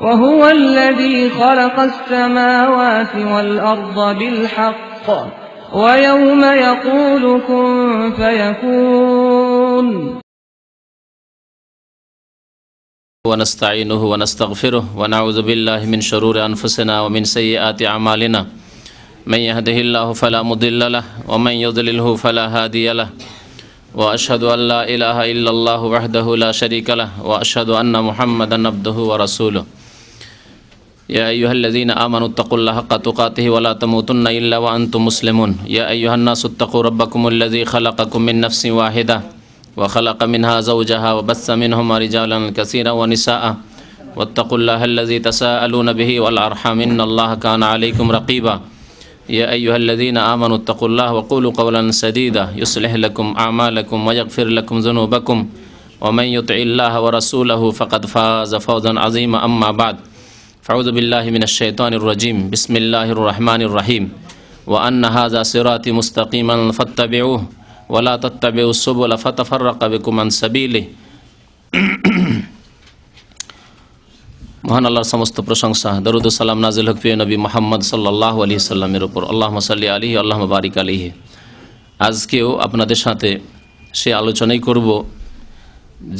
وهو الذي خلق السماوات والأرض بالحق ويوم يقول كن فيكون ونستعينه ونستغفره ونعوذ بالله من شرور أنفسنا ومن سيئات أعمالنا من يهده الله فلا مضل له ومن يضلله فلا هادي له وأشهد أن لا إله إلا الله وحده لا شريك له وأشهد أن محمدا عبده ورسوله يا أيها الذين آمنوا اتقوا الله حق تقاته ولا تموتن إلا وأنتم مسلمون يا أيها الناس اتقوا ربكم الذي خلقكم من نفس واحدة وخلق منها زوجها وبث منهما رجالا كثيرا ونساء واتقوا الله الذي تساءلون به والأرحام إن الله كان عليكم رقيبا يا أيها الذين آمنوا اتقوا الله وقولوا قولا سديدا يصلح لكم أعمالكم ويغفر لكم ذنوبكم ومن يطع الله ورسوله فقد فاز فوزا عظيما أما بعد فأعوذ بالله من الشيطان الرجيم بسم الله الرحمن الرحيم وأن هذا صراطي مستقيما فاتبعوه ولا تتبعوا السبل فتفرق بكم عن سبيله মহান আল্লাহর সমস্ত প্রশংসা দরুদ ও সালাম নাজিল হোক প্রিয় নবী মুহাম্মদ সাল্লাল্লাহু আলাইহি সাল্লামের উপর আল্লাহুম্মা সাল্লি আলাইহি আল্লাহুম্মা বারিক আলাইহি। আজকেও আপনাদের সাথে সে আলোচনাই করব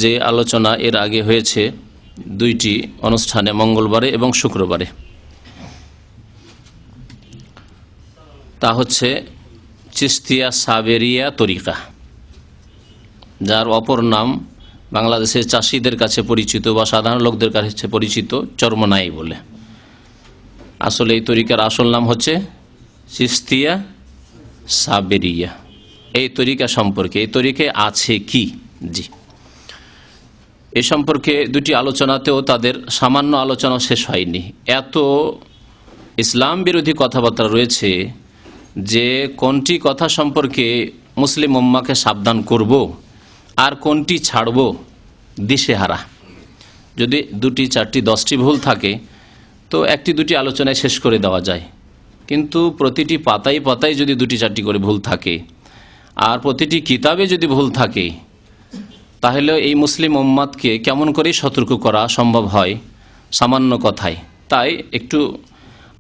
যে আলোচনা এর আগে হয়েছে দুইটি অনুষ্ঠানে, মঙ্গলবারে এবং শুক্রবারে। তা হচ্ছে চিশতিয়া সাবেরিয়া তরিকা, যার অপর নাম বাংলাদেশের চাষিদের কাছে পরিচিত বা সাধারণ লোকদের কাছে পরিচিত চরমনাই বলে। আসলে এই তরিকার আসল নাম হচ্ছে চিশতিয়া সাবেরিয়া। এই তরিকা সম্পর্কে, এই তরিকায় আছে কি, জি, এই সম্পর্কে দুটি আলোচনাতেও তাদের সামান্য আলোচনা শেষ হয়নি। এত ইসলাম বিরোধী কথাবার্তা রয়েছে যে কোনটি কথা সম্পর্কে মুসলিম উম্মাকে সাবধান করব আর কোনটি ছাড়ব দিশেহারা। যদি দুটি, চারটি, 10টি ভুল থাকে তো একটি দুটি আলোচনায় শেষ করে দেওয়া যায়, কিন্তু প্রতিটি পাতায় পাতায় যদি দুটি চারটি করে ভুল থাকে আর প্রতিটি কিতাবে যদি ভুল থাকে তাহলে এই মুসলিম উম্মাদকে কেমন করে সতর্ক করা সম্ভব হয় সামান্য কথায়। তাই একটু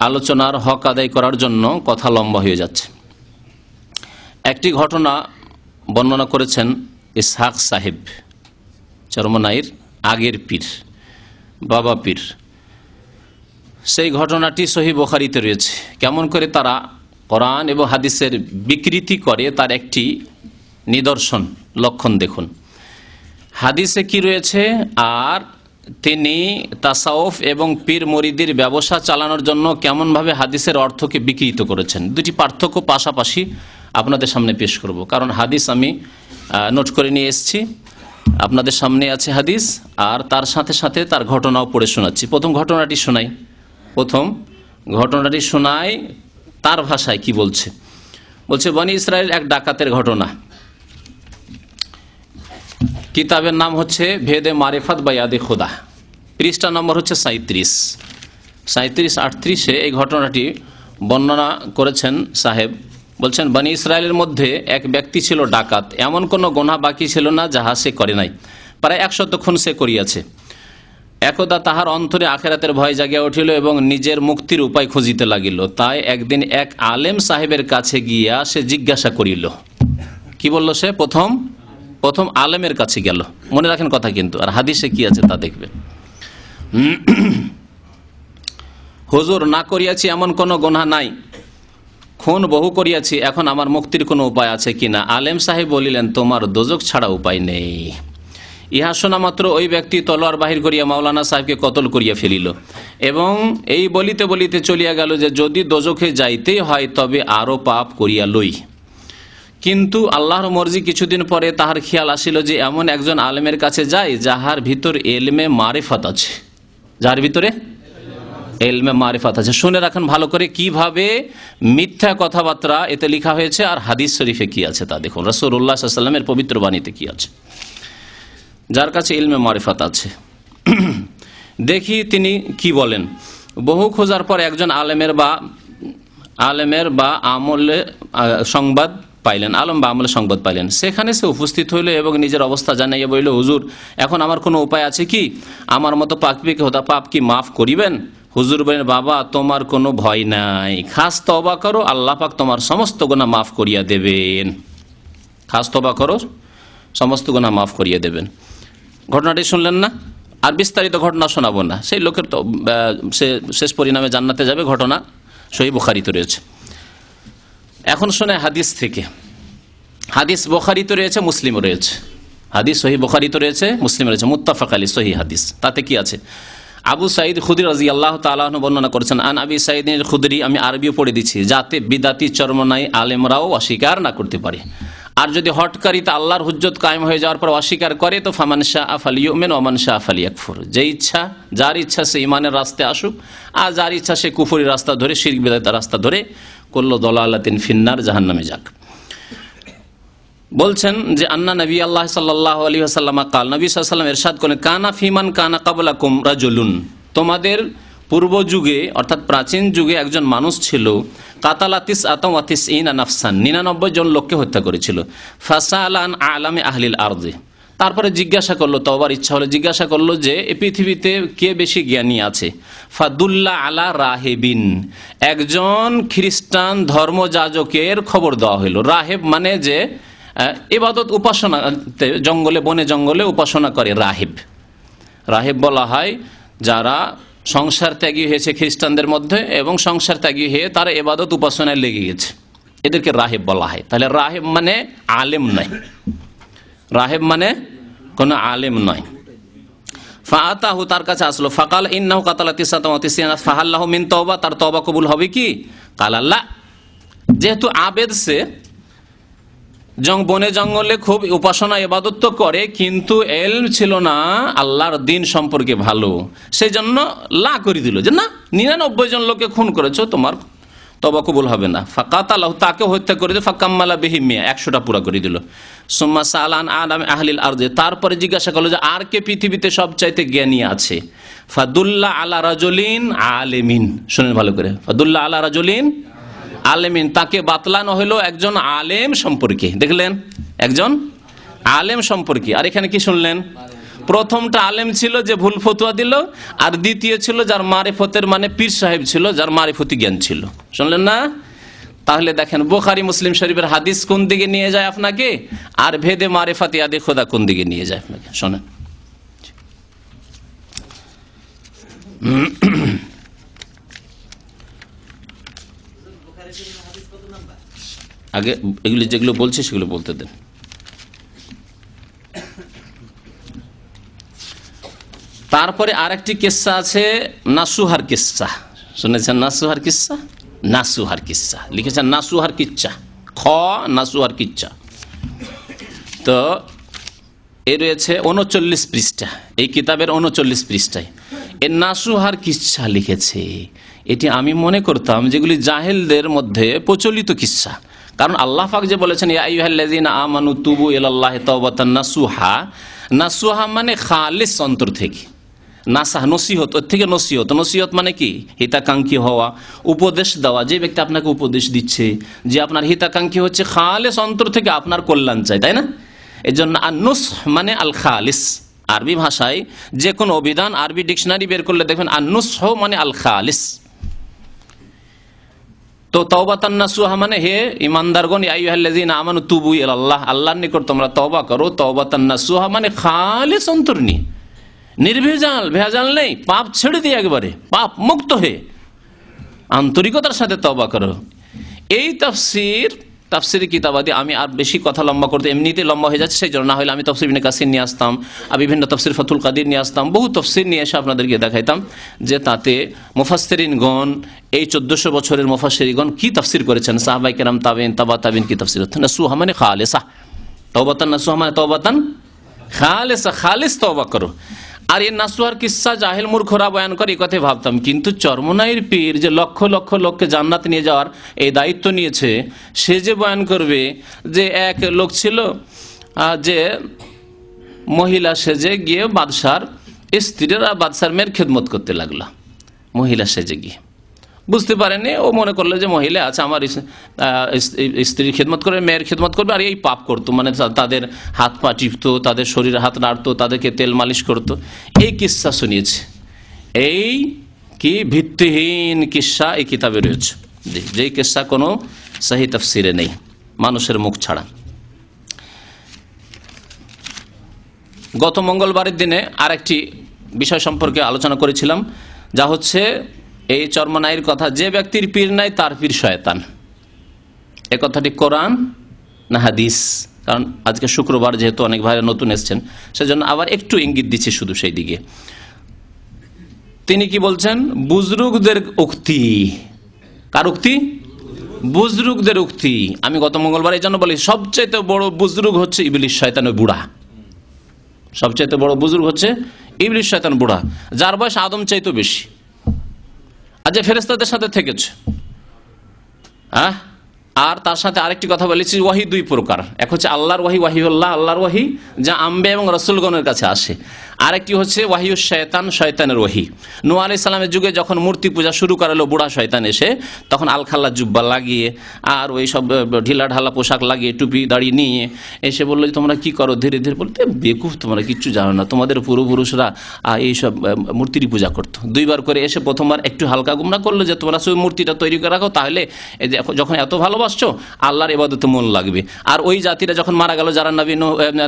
আলোচনার হক আদায় করার জন্য কথা লম্বা হয়ে যাচ্ছে। একটি ঘটনা বর্ণনা করেছেন ইসহাক সাহেব, চরমনাইর আগের পীর, বাবা পীর। সেই ঘটনাটি সহিহ বুখারীতে রয়েছে। কেমন করে তারা কোরআন এবং হাদিসের বিকৃতি করে তার একটি নিদর্শন, লক্ষণ দেখুন। হাদিসে কি রয়েছে আর তিনি তাসাউফ এবং পীর মুরিদির ব্যবসা চালানোর জন্য কেমনভাবে হাদিসের অর্থকে বিকৃত করেছেন, দুটি পার্থক্য পাশাপাশি আপনাদের সামনে পেশ করব। কারণ হাদিস আমি নোট করে নিয়ে এসেছি, আপনাদের সামনে আছে হাদিস, আর তার সাথে সাথে তার ঘটনাও পড়ে শোনাচ্ছি। প্রথম ঘটনাটি শোনাই তার ভাষায় কি বলছে। বলছে বনি ইসরায়েল এক ডাকাতের ঘটনা। কিতাবের নাম হচ্ছে ভেদে মারিফাত বা ইয়াদে খোদা, পৃষ্ঠা নম্বর হচ্ছে 37-38 এই ঘটনাটি বর্ণনা করেছেন সাহেব। বলছেন বনি ইসরায়েলের মধ্যে এক ব্যক্তি ছিল ডাকাত, এমন কোনো গুনাহ বাকি ছিল না যাহা সে করে নাই, প্রায় 100 খুন সে করিয়াছে। একদা তাহার অন্তরে আখিরাতের ভয় জাগিয়া উঠিল এবং নিজের মুক্তির উপায় খুঁজিতে লাগিল। তাই একদিন এক আলেম সাহেবের কাছে গিয়া সে জিজ্ঞাসা করিল। কি বলল সে? প্রথম আলেমের কাছে গেল। মনে রাখেন কথা কিন্তু, আর হাদিসে কি আছে তা দেখবেন। হুজুর, না করিয়াছি এমন কোনো গুনাহ নাই, খুন বহু করিয়াছি, এখন আমার মুক্তির কোনো উপায় আছে কিনা? আলেম সাহেব বলিলেন, তোমার দোজক ছাড়া উপায় নেই। ইহা শোনা মাত্র ওই ব্যক্তি তলোয়ার বাহির করিয়া মাওলানা সাহেবকে কতল করিয়া ফেলিল এবং এই বলিতে বলিতে চলিয়া গেল যে যদি দোজখে যাইতেই হয় তবে আরো পাপ করিয়া লই। কিন্তু আল্লাহর মর্জি কিছুদিন পরে তাহার খেয়াল আসিল যে এমন একজন আলেমের কাছে যায় যাহার ভিতর এলমে মারিফাত আছে, যার ভিতরে এলমে মারিফাত আছে। শুনে রাখেন ভালো করে কিভাবে মিথ্যা কথাবার্তা এতে লেখা হয়েছে আর হাদিস শরীফে কি আছে তা দেখুন। রাসূলুল্লাহ সাল্লাল্লাহু আলাইহি ওয়াসাল্লামের পবিত্র বাণীতে কি আছে। যার কাছে ইলমে মারিফাত আছে, দেখি তিনি কি বলেন। বহু খোঁজার পর একজন আলেমের বা আমলে সংবাদ পাইলেন, আলম বা আমলে সংবাদ পাইলেন। সেখানে সে উপস্থিত হইল এবং নিজের অবস্থা জানাইয়া বলিল, হুজুর এখন আমার কোনো উপায় আছে কি? আমার মতো পাকপিকে হতা পাপ কি মাফ করিবেন? হুজুর বলেন, বাবা তোমার কোনো ভয় নাই, খাস তওবা করো, আল্লাহ পাক তোমার সমস্ত গুনাহ মাফ করিয়া দেবেন। খাস তওবা করো, সমস্ত গুনাহ মাফ করিয়া দেবেন। ঘটনাটি শুনলেন না? আর বিস্তারিত ঘটনা শোনাবো না, সেই লোকের তো সে শেষ পরিণামে জান্নাতে যাবে, ঘটনা সহিহ বুখারীতে রয়েছে। এখন শোনে হাদিস থেকে। হাদিস বুখারীতে রয়েছে, মুসলিমে রয়েছে। হাদিস সহিহ বুখারীতে রয়েছে, মুসলিমে রয়েছে, মুত্তাফাক আলাইহি সহিহ হাদিস। তাতে কি আছে? আবু সাঈদ খুদরি রাদিয়াল্লাহু তাআলা আনহু বর্ণনা করেছেন, আন আবি সাঈদ খুদরি, আমি আরবিও পড়ে দিচ্ছি, যাতে বিদাতি চরমনাই আলেমরাও অস্বীকার না করতে পারে। আর যদি হটকারিতা আল্লাহর হুজ্জত কায়েম হয়ে যাওয়ার পর অস্বীকার করে, তো ফামান শাআ ফালিয়ুমিন ওয়া মান শাআ ফালিয়াকফুর, যে ইচ্ছা, যার ইচ্ছা সে ঈমানের রাস্তায় আসুক, আর যার ইচ্ছা সে কুফরি রাস্তা ধরে, শিরক বিদআতের রাস্তা ধরে কুল্লু দালালাতিন ফিন্নার, জাহান্নামে যাক। বলছেন যে আন্না নবী আল্লাহ সাল্লাল্লাহু আলাইহি ওয়াসাল্লাম কাল, নবী সাল্লাল্লাহু আলাইহি ওয়াসাল্লাম ইরশাদ করেন, কানা ফিমান কানা ক্বাবলাকুম রাজুলুন, তোমাদের পূর্ব যুগে অর্থাৎ প্রাচীন যুগে একজন মানুষ ছিল, কাতালা তিসআতাও ওয়া তিসঈনা নাফসান, 99 জন লোককে হত্যা করেছিল। ফাসাআলা আন আ'লামি আহলিল আরদি, তারপরে জিজ্ঞাসা করলো, তওবার ইচ্ছা হলো, জিজ্ঞাসা করলো যে এই পৃথিবীতে কে বেশি জ্ঞানী আছে। ফাদুল্লা আলা রাহেবিন, একজন খ্রিস্টান ধর্মযাজকের খবর দেওয়া হলো। রাহেব মানে যে ইবাদত উপাসনা, জঙ্গলে বনে জঙ্গলে উপাসনা করে, রাহেব। রাহেব বলা হয় যারা সংসার ত্যাগী হয়েছে খ্রিস্টানদের মধ্যে এবং সংসার ত্যাগী হয়ে তারা ইবাদত উপাসনায় লেগে গেছে, এদেরকে রাহেব বলা হয়। তাহলে রাহেব মানে আলেম নয়, রাহেব মানে কোনো আলেম নয়। ফাআতাহু, তার কাছে আসলো, ফাকাল ইন্নাহু কাতালা তিসআতা ওয়া তিসঈনা ফাহাল্লাহু মিন তাওবা, তার তওবা কবুল হবে কি? কালা লা, যেহেতু আবেদ সে, বনে জঙ্গলে খুব উপাসনা ইবাদত তো করে, কিন্তু ইলম ছিল না আল্লাহর দ্বীন সম্পর্কে ভালো, সেই জন্য লা করে দিল যে না, 99 জন লোককে খুন করেছো, তোমার তওবা কবুল হবে না। ফাকাতালাহু, তাকে হত্যা করে দিল। ফাকাম্মালা বিহি মিয়া, 100টা পুরা করে দিল। সুম্মা সাআলান আলামি আহলিল আরদি, তারপরে জিজ্ঞাসা করলো যে আর কে পৃথিবীতে সবচাইতে জ্ঞানী আছে। ফাদুল্লা আলা রাজুলিন আলেমিন, শুনেন ভালো করে, ফাদুল্লা আলা রাজুলিন আলেমিন, তাকে বাতলানো হলো একজন আলেম সম্পর্কে। দেখলেন, একজন আলেম সম্পর্কে। আর এখানে কি শুনলেন? প্রথমটা আলেম ছিল যে ভুল ফতোয়া দিল, আর দ্বিতীয় ছিল যার মারিফতের মানে পীর সাহেব ছিল, যার মারিফতি জ্ঞান ছিল। শুনলেন না? তাহলে দেখেন বুখারী মুসলিম শরীফের হাদিস কোন দিকে নিয়ে যায় আপনাকে, আর ভেদে মারিফাত ইয়াদে খোদা কোন দিকে নিয়ে যায় আপনাকে। শোনেন, আগে এগুলি যেগুলো বলছে সেগুলো বলতে দেন। তারপরে আরেকটি কিস্সা আছে, নাসুহার কিস্সা। শুনেছেন নাসুহার কিস্সা? নাসুহার কিস্সা লিখেছেন, নাসুহার কিচ্ছা, খ নাসুহার কিচ্ছা। তো এ রয়েছে 39 পৃষ্ঠা, এই কিতাবের 39 পৃষ্ঠায় এর নাসুহার কিচ্ছা লিখেছে। এটি আমি মনে করতাম যেগুলি জাহেলদের মধ্যে প্রচলিত কিস্সা, কারণ আল্লাহ পাক যে বলেছেন ইয়া আইয়ুহাল্লাযীনা আমানু তুবু ইলাল্লাহি তাওবাতান নাসুহা, নাসুহা মানে খালিস, অন্তর থেকে। নাসাহ নসিহত, ওর থেকে নসিহত। নসিহত মানে কি? হিতাকাঙ্ক্ষী হওয়া, উপদেশ দেওয়া। যে ব্যক্তি আপনাকে উপদেশ দিচ্ছে, যে আপনার হিতাকাঙ্ক্ষী হচ্ছে, খালিস অন্তর থেকে আপনার কল্যাণ চাই, তাই না? এই জন্য আন-নুস মানে আল খালিস। আরবি ভাষায় যে কোনো অভিধান, আরবি ডিকশনারি বের করলে দেখবেন আন-নুস মানে আল খালিস। তো তাওবাতান নাসুহা মানে হে ইমানদারগণ, ইয়া আইয়ুহাল্লাযীনা আমানু তুবু ইলাল্লাহ, আল্লাহর নিকট তোমরা তওবা করো। তাওবাতান নাসুহা মানে খালিস অন্তর নিয়ে, নির্ভেজাল, ভেজাল নেই, পাপ ছেড়ে দিয়ে একেবারে পাপ মুক্ত হয়ে আন্তরিকতার সাথে তওবা করো। এই তাফসির কিতাবাদি আমি আর বেশি কথা লম্বা করতে, এমনিতে লম্বা হয়ে যাচ্ছে, সেই জন্য না হলে আমি তাফসির ইবনে কাসির নিয়ে আসতাম, আর বিভিন্ন তাফসির ফাতুল কাদির নিয়ে আসতাম, বহু তাফসির নিয়ে এসে আপনাদেরকে দেখাইতাম যে তাতে মুফাসসিরিনগণ, এই 1400 বছরের মুফাসসিরিনগণ কি তাফসির করেছেন, সাহাবায়ে কেরাম, তাবেঈন, তাবা তাবেঈন কি তাফসির হচ্ছে। নাসুহা মানে খালিসা, তাওবাতান নাসুহা মানে তাওবাতান খালিসা, খালিস তওবা করো। আর এই নাসুহার কিস্সা জাহেল মূর্খরা বয়ান করে, এই কথাই ভাবতাম, কিন্তু চরমনাইয়ের পীর যে লক্ষ লক্ষ লোককে জান্নাত নিয়ে যাওয়ার এই দায়িত্ব নিয়েছে, সে যে বয়ান করবে যে এক লোক ছিল যে মহিলা সেজে গিয়ে বাদশার স্ত্রীরা বাদশার মেয়ের খেদমত করতে লাগলো, মহিলা সেজে গিয়ে বুঝতে পারেনি, ও মনে করলো যে মহিলা আছে, আমার স্ত্রীর খেদমত করে, মেয়ের খেদমত করবে, আর এই পাপ করতো, মানে তাদের হাত পা টিপতো, তাদের শরীরে হাত নাড়তো, তাদেরকে তেল মালিশ করতো। এই কিস্সা শুনিয়েছে। এই কি ভিত্তিহীন কিস্সা এই কিতাবে রয়েছে, যেই কিস্সা কোনো সহি তাফসিরে নেই, মানুষের মুখ ছাড়া। গত মঙ্গলবারের দিনে আরেকটি বিষয় সম্পর্কে আলোচনা করেছিলাম, যা হচ্ছে এই চরমনাইয়ের কথা, যে ব্যক্তির পীর নাই তার পীর শয়তান। এ কথাটি কোরআন না হাদিস? কারণ আজকে শুক্রবার, যেহেতু অনেক ভাই নতুন এসছেন, সেজন্য আবার একটু ইঙ্গিত দিচ্ছি শুধু সেই দিকে। তিনি কি বলছেন? বুজরুগদের উক্তি। কার উক্তি? বুজরুগদের উক্তি। আমি গত মঙ্গলবার এই জন্য বলি, সবচাইতে বড় বুজরুগ হচ্ছে ইবলিস শয়তান, ওই বুড়া। সবচাইতে বড় বুজুর্গ হচ্ছে ইবলিস শয়তান, বুড়া, যার বয়স আদম চাইতে বেশি, আর যে ফেরেশতাদের সাথে থেকেছে। আর তার সাথে আরেকটি কথা বলেছি, ওয়াহি দুই প্রকার, এক হচ্ছে আল্লাহর ওয়াহি, ওয়াহিউল্লাহ, আল্লাহর ওয়াহি, যা আম্বিয়া এবং রাসূলগণের কাছে আসে। আরেকটি হচ্ছে ওয়াহিউশ শয়তান, শয়তানের ওয়াহি। নূহ আলাইহিস সালামের যুগে যখন মূর্তি পূজা শুরু করালো বুড়া শয়তান এসে, তখন আলখাল্লা জুব্বা লাগিয়ে আর ওই সব ঢিলা ঢালা পোশাক লাগিয়ে টুপি দাড়ি নিয়ে এসে বললো, তোমরা কি করো? ধীরে ধীরে বলতে, বেকুফ, তোমরা কিচ্ছু জানো না, তোমাদের পূর্বপুরুষরা এইসব মূর্তির পূজা করতো। দুইবার করে এসে প্রথমবার একটু হালকা গুমরা করলো যে তোমরা শুধু মূর্তিটা তৈরি করে রাখো, তাহলে যখন এত ভালোবাসছো আল্লাহর ইবাদতে মন লাগবে। আর ওই জাতিরা যখন মারা গেল, যারা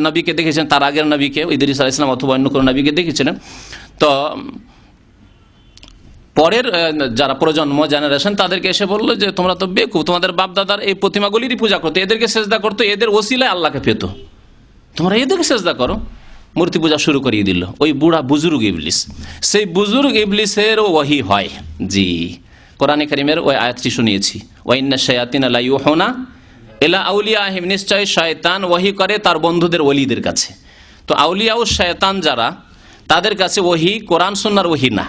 নবীকে দেখেছেন, তার আগের নবীকে, ইদ্রিস আলাইহিস সালাম অথবা অন্য কোনো নবীকে দেখেছিলেন, তো পরের যারা প্রজন্ম, জেনারেশন, তাদেরকে এসে বললো যে তোমরা তো বেকুফ, তোমাদের বাপ দাদার এই প্রতিমাগুলিরই পূজা করতো, এদেরকে সেজদা করতো, এদের ওসিলায় আল্লাহকে পেত, তোমরা এদেরকে সেজদা করো। মূর্তি পূজা শুরু করিয়ে দিল ওই বুড়া বুজুর্গ ইবলিস। সেই বুজুর্গ ইবলিসের ওয়াহি হয়। জি, কোরআনে কারীমের ওই আয়াতটি শুনিয়েছি, ওয়াইন্না শায়াতিনা লা ইউহুনা ইলা আউলিয়াহিম, নিশ্চয় শয়তান ওয়াহি করে তার বন্ধুদের ওলিদের কাছে। তো আউলিয়া ও শয়তান যারা, তাদের কাছে ওহি কোরআন সুন্নাহর ওহি না,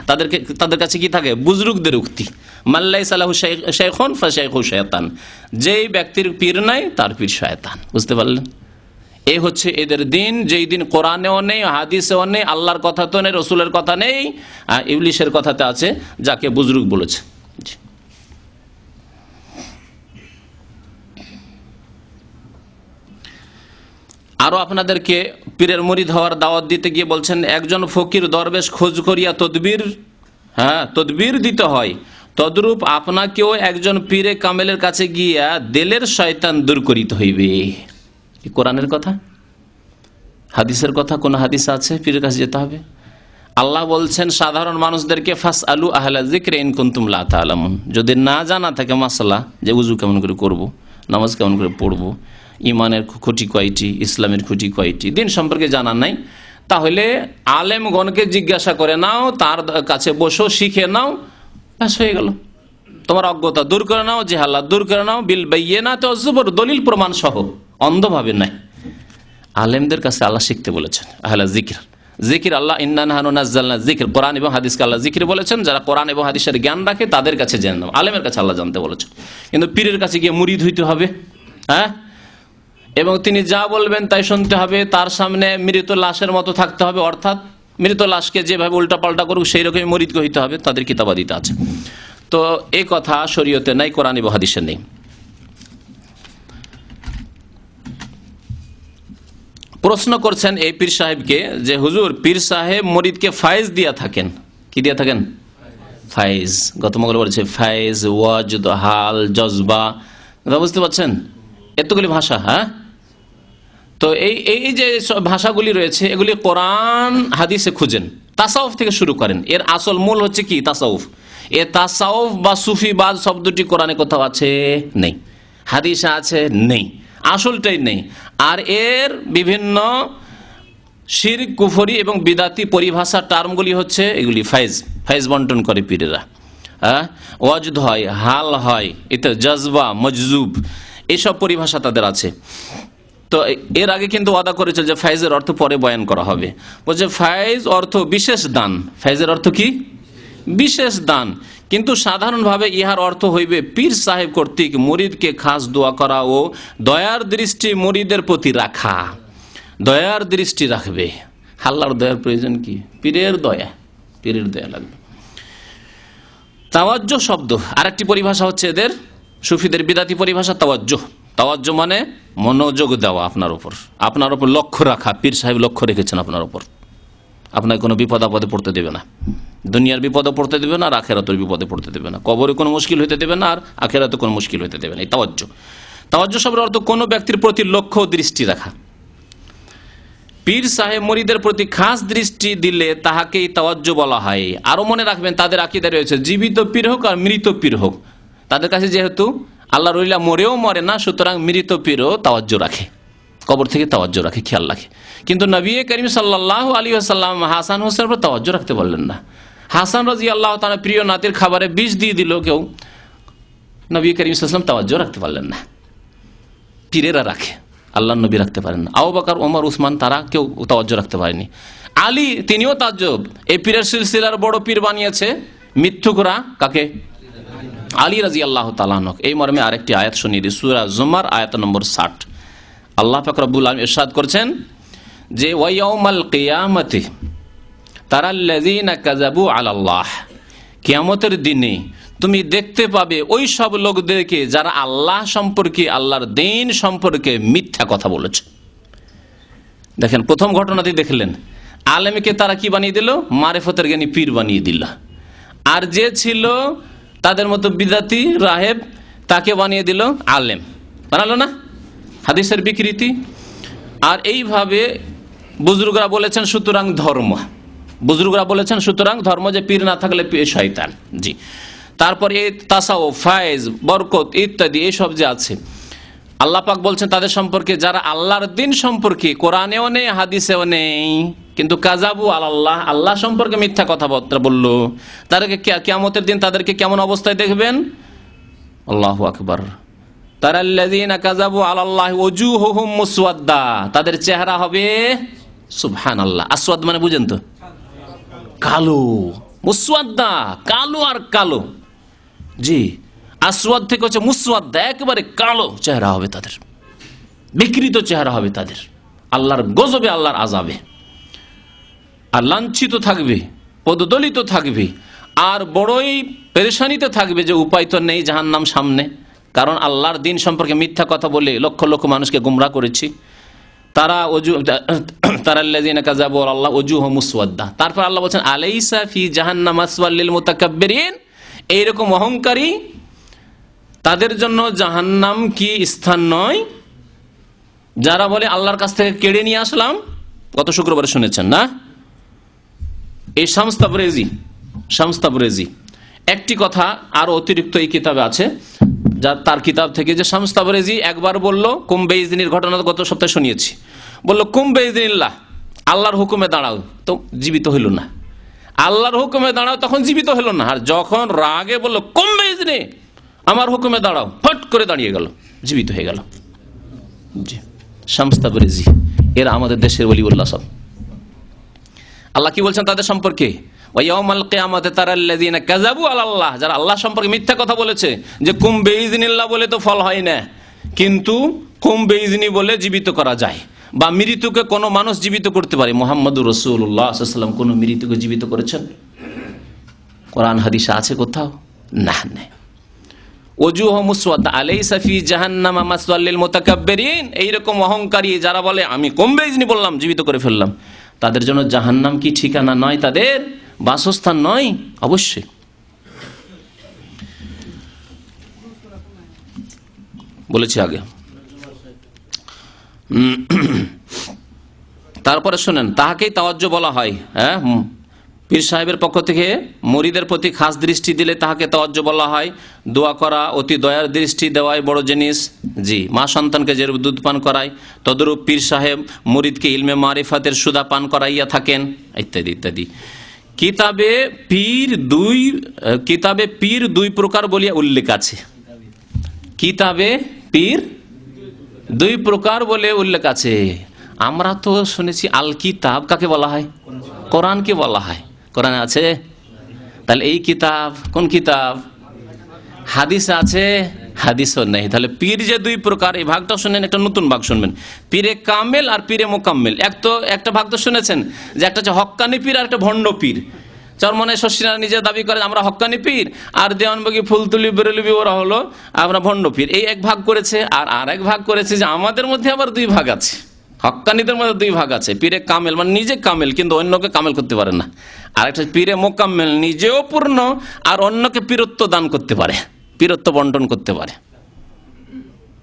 তাদের কাছে কি থাকে? বুজরুগদের উক্তি। মাল্লাইসা লাহু শাইখুন ফাশাইখু শয়তান, যেই ব্যক্তির পীর নাই তার পীর শয়তান। বুঝতে পারলেন? এই হচ্ছে এদের দিন, যেই দিন কোরআনেও নেই, হাদিসেও নেই, আল্লাহর কথা তো নেই, রসুলের কথা নেই, ইবলিশের কথাতে আছে, যাকে বুজরুগ বলেছে। আরো আপনাদেরকে পীরের মুরিদ হওয়ার দাওয়াত দিতে গিয়ে বলছেন, একজন ফকির দরবেশ খোঁজ করিয়া তদবির দিতে হয়, তদ্রূপ আপনাকেও একজন পীরে কামেলের কাছে গিয়া দিলের শয়তান দূর করিতে হইবে। কোরআনের কথা, হাদিসের কথা? কোন হাদিস আছে পীরের কাছে যেতে হবে? আল্লাহ বলছেন সাধারণ মানুষদেরকে, ফাসআলু আহলা যিকরি ইন কুনতুম লা তা'লামুন, যদি না জানা থাকে মাসলা, যে ওযু কেমন করে করব, নামাজ কেমন করে পড়ব, ইমানের খুঁটি কয়টি, ইসলামের খুঁটি কয়টি, দিন সম্পর্কে জানা নাই, তাহলে আলেমগণকে জিজ্ঞাসা করে নাও, তার কাছে বসো, শিখে নাও, ব্যাস হয়ে গেল। তোমার অজ্ঞতা দূর করে নাও, জাহালাত দূর করে নাও, বিল বায়্যিনাতি ওয়াজ যুবর, দলিল প্রমাণ সহ, অন্ধভাবে নাই। আলেমদের কাছে আল্লাহ শিখতে বলেছেন। আহলা যিকর, জিকির আল্লাহ, ইন্না নাহনু নাযালনা যিকর, কোরআন এবং হাদিসকে আল্লাহ জিকির বলেছেন। যারা কোরআন এবং হাদিসের জ্ঞান রাখে তাদের কাছে জেনে নাও, আলেমের কাছে আল্লাহ জানতে বলেছেন। কিন্তু পীরের কাছে গিয়ে মুরিদ হইতে হবে, এবং তিনি যা বলবেন তাই শুনতে হবে, তার সামনে মৃত লাশের মতো থাকতে হবে, অর্থাৎ মৃত লাশকে যেভাবে উল্টা পাল্টা করুক সেই রকমই মুরিদকে হইতে হবে, তাদের কিতাবাদিতে আছে। তো এই কথা শরীয়তে নাই, কোরআন এবং হাদিসে নেই। প্রশ্ন করছেন এই পীর সাহেবকে যে, হুজুর, পীর সাহেব মুরিদকে ফায়েজ দিয়া থাকেন। কি দিয়া থাকেন? ফায়েজ। গত মঙ্গলবার বলেছে ফায়েজ, ওয়াজদ, হাল, জজবা, বুঝতে পারছেন? এতগুলি ভাষা। তো এই যে ভাষাগুলি রয়েছে, এগুলি কোরআন হাদিসে খুঁজেন, তাসাউফ থেকে শুরু করেন। এর আসল মূল হচ্ছে কি? তাসাউফ। এ তাসাউফ বা সুফিবাদ শব্দটি কোরআনে কোথাও আছে? নেই। হাদিসে আছে? নেই। আসলটাই নেই। আর এর বিভিন্ন শিরক, কুফরি এবং বিদাতি পরিভাষা টার্মগুলি হচ্ছে এগুলি ফায়েজ বন্টন করে পীরেরা। ওয়াজদ হয়, হাল হয়, এতে জজবা, মজজুব, এইসব পরিভাষা তাদের আছে। তো এর আগে কিন্তু ওয়াদা করেছে যে ফায়েজের অর্থ পরে বয়ান করা হবে। বলছে ফায়েজ অর্থ বিশেষ দান। ফায়েজের অর্থ কি? বিশেষ দান। কিন্তু সাধারণভাবে ইহার অর্থ হইবে পীর সাহেব কর্তৃক মুরিদকে খাস দোয়া করা ও দয়ার দৃষ্টি মুরিদের প্রতি রাখা। দয়ার দৃষ্টি রাখবে। আল্লাহর দয়ার প্রয়োজন কি? পীরের দয়া, পীরের দয়া লাগবে। তাওয়াজ্জুহ শব্দ আরেকটি পরিভাষা হচ্ছে এদের সুফিদের বিদাতি পরিভাষা তাওয়াজ্জুহ। তাওয়াজ্জুহ মানে মনোযোগ দেওয়া, আপনার উপর লক্ষ্য রাখা। পীর সাহেব লক্ষ্য রেখেছেন আপনার উপর, আপনাকে কোনো বিপদ আপদে পড়তে দেবে না, দুনিয়ার বিপদে পড়তে দেবে না, আর আখেরাতের বিপদে পড়তে দেবে না, কবরে কোনো মুশকিল হইতে দেবে না, আর আখেরাতে কোনো মুশকিল হইতে দেবে না। এই তাওয়াজ্জুহ। তাওয়াজ্জুহ শব্দের অর্থ কোনো ব্যক্তির প্রতি লক্ষ্য দৃষ্টি রাখা। পীর সাহেব মুরিদের প্রতি খাস দৃষ্টি দিলে তাহাকেই তাওয়াজ্জুহ বলা হয়। আরো মনে রাখবেন, তাদের আকীদা রয়েছে জীবিত পীর হোক আর মৃত পীর হোক, তাদের কাছে যেহেতু আল্লাহর ওলিরা মরেও মরে না, সুতরাং মৃত পীরও তাওয়াজ্জুহ রাখে, কবর থেকে তাওয়াজ্জুহ রাখে, খেয়াল রাখে। কিন্তু নবী করিম সাল্লাল্লাহু আলাইহি ওয়াসাল্লাম হাসান হোসেনের উপর তাওয়াজ্জুহ রাখতে বললেন না। হাসান রাদিয়াল্লাহু তাআলা প্রিয় নাতির খাবারে বিষ দিয়ে দিল কেউ, নবী করিম সাল্লাল্লাহু আলাইহি ওয়াসাল্লাম তাওয়াজ্জুহ রাখতে পারলেন না। পীরেরা রাখে, আল্লাহর নবী রাখতে পারেন না। আবু বকর, ওমর, উসমান তারা কেউ তাওয়াজ্জুহ রাখতে পারেনি। আলী তিনিও তাজ্জব, এই পীরের সিলসিলার বড় পীর বানিয়েছে মিথ্যুকরা কাকে? আলী রাদিয়াল্লাহু তাআলা আনহু। এই মর্মে আরেকটি আয়াত শুনিয়ে দিই, সূরা জুমার আয়াত নম্বর 60। আল্লাহ পাক রব্বুল আলামিন ইরশাদ করছেন যে ওয়া ইয়াউমাল কিয়ামাতি তারাল্লাযীনা কাযাবু আলাল্লাহ, কিয়ামতের দিনে তুমি দেখতে পাবে ওই সব লোকদেরকে যারা আল্লাহ সম্পর্কে, আল্লাহর দ্বীন সম্পর্কে মিথ্যা কথা বলেছে। দেখেন, প্রথম ঘটনাটি দেখলেন, আলেমকে তারা কি বানিয়ে দিল? মারিফতের জ্ঞানী পীর বানিয়ে দিল। আর যে ছিল তাদের মতো বিদাতি রাহেব, তাকে বানিয়ে দিল আলেম, বানালো না? হাদিসের বিকৃতি। আর এইভাবে বুজুর্গরা বলেছেন সুতরাং ধর্ম, বুজুর্গরা বলেছেন সুতরাং ধর্ম, যে পীর না থাকলে পীর শয়তান। জি, তারপরে এই তাসাউফ, ফায়েজ, বরকত ইত্যাদি এইসব যে আছে, আল্লাহ পাক বলছেন তাদের সম্পর্কে যারা আল্লাহর দ্বীন সম্পর্কে কোরআনেও নেই হাদিসেও নেই, কিন্তু কাযাবু আলাল্লাহ, আল্লাহ সম্পর্কে মিথ্যা কথাবার্তা বললো, তাদেরকে কিয়ামতের দিন তাদেরকে কেমন অবস্থায় দেখবেন? আল্লাহু আকবার। তারাল্লাযীনা কাযাবু আলাল্লাহি ওজুহুহুম মুসওয়াদ্দা, তাদের চেহারা হবে সুবহানাল্লাহ, আসওয়াদ মানে বুঝেন তো, কালো। মুসওয়াদ্দা, কালো আর কালো। জি, আসওয়াদ থেকে হচ্ছে মুসওয়াদ্দা, একেবারে কালো চেহারা হবে তাদের, বিকৃত চেহারা হবে তাদের, আল্লাহর গজবে, আল্লাহর আযাবে। আর লাঞ্ছিত থাকবে, পদদলিত থাকবে, আর বড়ই পেরেশানিতে থাকবে যে উপায় তো নেই, জাহান্নাম সামনে। কারণ আল্লাহর দ্বীন সম্পর্কে মিথ্যা কথা বলে লক্ষ লক্ষ মানুষকে গুমরাহ করেছি। তারা তারাল্লাযীনা কাযাবু আলাল্লাহ ওজুহুম মুসওয়াদ্দা। তারপর আল্লাহ বলেন আলাইসা ফি জাহান্নাম মাসওয়াল লিল মুতাকাব্বিরিন, এইরকম অহংকারী তাদের জন্য জাহান্নাম কি স্থান নয়? যারা বলে আল্লাহর কাছ থেকে কেড়ে নিয়ে আসলাম, গত শুক্রবারে শুনেছেন না? এই শামস তাবরেজি একটি কথা আর অতিরিক্ত এই কিতাবে আছে, যা তার কিতাব থেকে, যে শামস তাবরেজি একবার বলল কুম্বে ইজনির ঘটনা, গত সপ্তাহে শুনিয়েছি, বলল কুম্বে ইজনিল্লাহ, আল্লাহর হুকুমে দাঁড়াও, তো জীবিত হইল না। আল্লাহর হুকুমে দাঁড়াও, তখন জীবিত হইল না। আর যখন রাগে বলল কুম্বে ইজনি, আমার হুকুমে দাঁড়াও, ফট করে দাঁড়িয়ে গেল, জীবিত হয়ে গেল। জি, শামস তাবরেজি, এরা আমাদের দেশের ওলিউল্লাহ সব। আল্লাহ কি বলছেন তাদের সম্পর্কে? ওয়ায়াউমাল কিয়ামাতি তারাল্লাযীনা কাযাবু আলাল্লাহ, যারা আল্লাহ সম্পর্কে মিথ্যা কথা বলেছে, যে কুম বেইজনিল্লাহ বলে তো ফল হয় না, কিন্তু কুম বেইজনি বলে জীবিত করা যায়, বা মৃত্যুকে কোনো মানুষ জীবিত করতে পারে। মুহাম্মদুর রাসূলুল্লাহ সাল্লাল্লাহু আলাইহি ওয়াসাল্লাম কোন মৃত্যুকে জীবিত করেছেন? কোরআন হাদিসে আছে কোথাও? না। ওজুহুম মুসওয়াদ্দা আলাইসা ফি জাহান্নাম মাসওয়াল লিল মুতাকাব্বিরিন, এইরকম অহংকারী যারা বলে আমি কুম বেইজনি বললাম, জীবিত করে ফেললাম, তাদের জন্য জাহান্নাম কি ঠিকানা নয়? তাদের বাসস্থান নয়? অবশ্যই। বলেছি আগে। তারপরে শোনেন, তাহাকেই তাওয়াজ্জুহ বলা হয়। হ্যাঁ, পীর সাহেবের পক্ষ থেকে মুরিদের প্রতি খাস দৃষ্টি দিলে তাহাকে তাওয়াজ্জুহ বলা হয়। দোয়া করা, অতি দয়ার দৃষ্টি দেওয়াই বড় জিনিস। জি, মা সন্তানকে যেরূপ দুধ পান করায়, তদরূপ পীর সাহেব মুরিদকে ইলমে মারিফাতের সুদা পান করাইয়া থাকেন, ইত্যাদি ইত্যাদি। কিতাবে পীর দুই প্রকার বলিয়া উল্লেখ আছে। কিতাবে পীর দুই প্রকার বলে উল্লেখ আছে। আমরা তো শুনেছি আল কিতাব কাকে বলা হয়? কোরআনকে বলা হয়। কোরআনে আছে? তাহলে এই কিতাব কোন কিতাব? হাদিস আছে? হাদিসও নেই। তাহলে পীর যে দুই প্রকার, এই ভাগটা শুনেন, একটা নতুন ভাগ শুনবেন, পীরে কামেল আর পীরে মোকাম্মেল। একটা ভাগ তো শুনেছেন যে একটা হচ্ছে হক্কানি পীর আর একটা ভণ্ড পীর। চরমনাই শশীরা নিজে দাবি করে আমরা হক্কানি পীর, আর দেওয়ানবাগি ফুলতুলি বেরেলবি ওরা হলো আমরা ভণ্ড পীর। এই এক ভাগ করেছে। আর এক ভাগ করেছে যে আমাদের মধ্যে আবার দুই ভাগ আছে, হক্কানিদের মধ্যে দুই ভাগ আছে। পীরে কামেল মানে নিজে কামেল কিন্তু অন্যকে কামেল করতে পারে না, আর একটা পীরে মোকাম্মেল নিজেও পূর্ণ আর অন্যকে পীরত্ব দান করতে পারে, পীরত্ব বন্টন করতে পারে,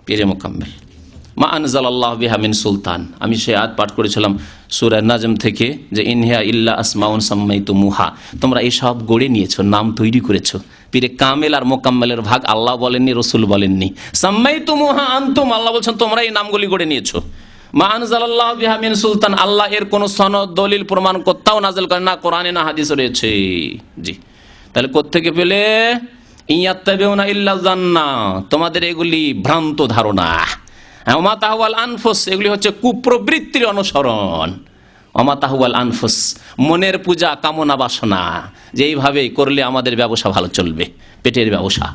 পীরে মোকাম্মেল। মা আনজালাল্লাহু বিহা মিন সুলতান, আমি সেই আয়াত পাঠ করেছিলাম সূরা নাজম থেকে যে ইনহিয়া ইল্লা আসমাউন সাম্মাইতুমুহা, তোমরা এই সব গড়ে নিয়েছো, নাম তৈরি করেছো। পীরে কামেল আর মোকাম্মেলের ভাগ আল্লাহ বলেননি, রসুল বলেননি। সাম্মাইতুমুহা আনতুম, আল্লাহ বলছেন তোমরা এই নামগুলি গড়ে নিয়েছো। মা আনজালাল্লাহু বিহা মিন সুলতান, আল্লাহ এর কোন সনদ দলিল প্রমাণ কোথাও নাযিল করেন না, কোরআনে না হাদিসে রয়েছে। জি, তাহলে কোত্থেকে পেলে? ইয়াত্তাবিউনা ইল্লা যান্না, তোমাদের এগুলি ভ্রান্ত ধারণা। ওমা তাহওয়াল আনফুস, এগুলি হচ্ছে কুপ্রবৃত্তির অনুসরণ। ওমা তাহওয়াল আনফুস, মনের পূজা, কামনা বাসনা, যে এইভাবে করলে আমাদের ব্যবসা ভালো চলবে, পেটের ব্যবসা।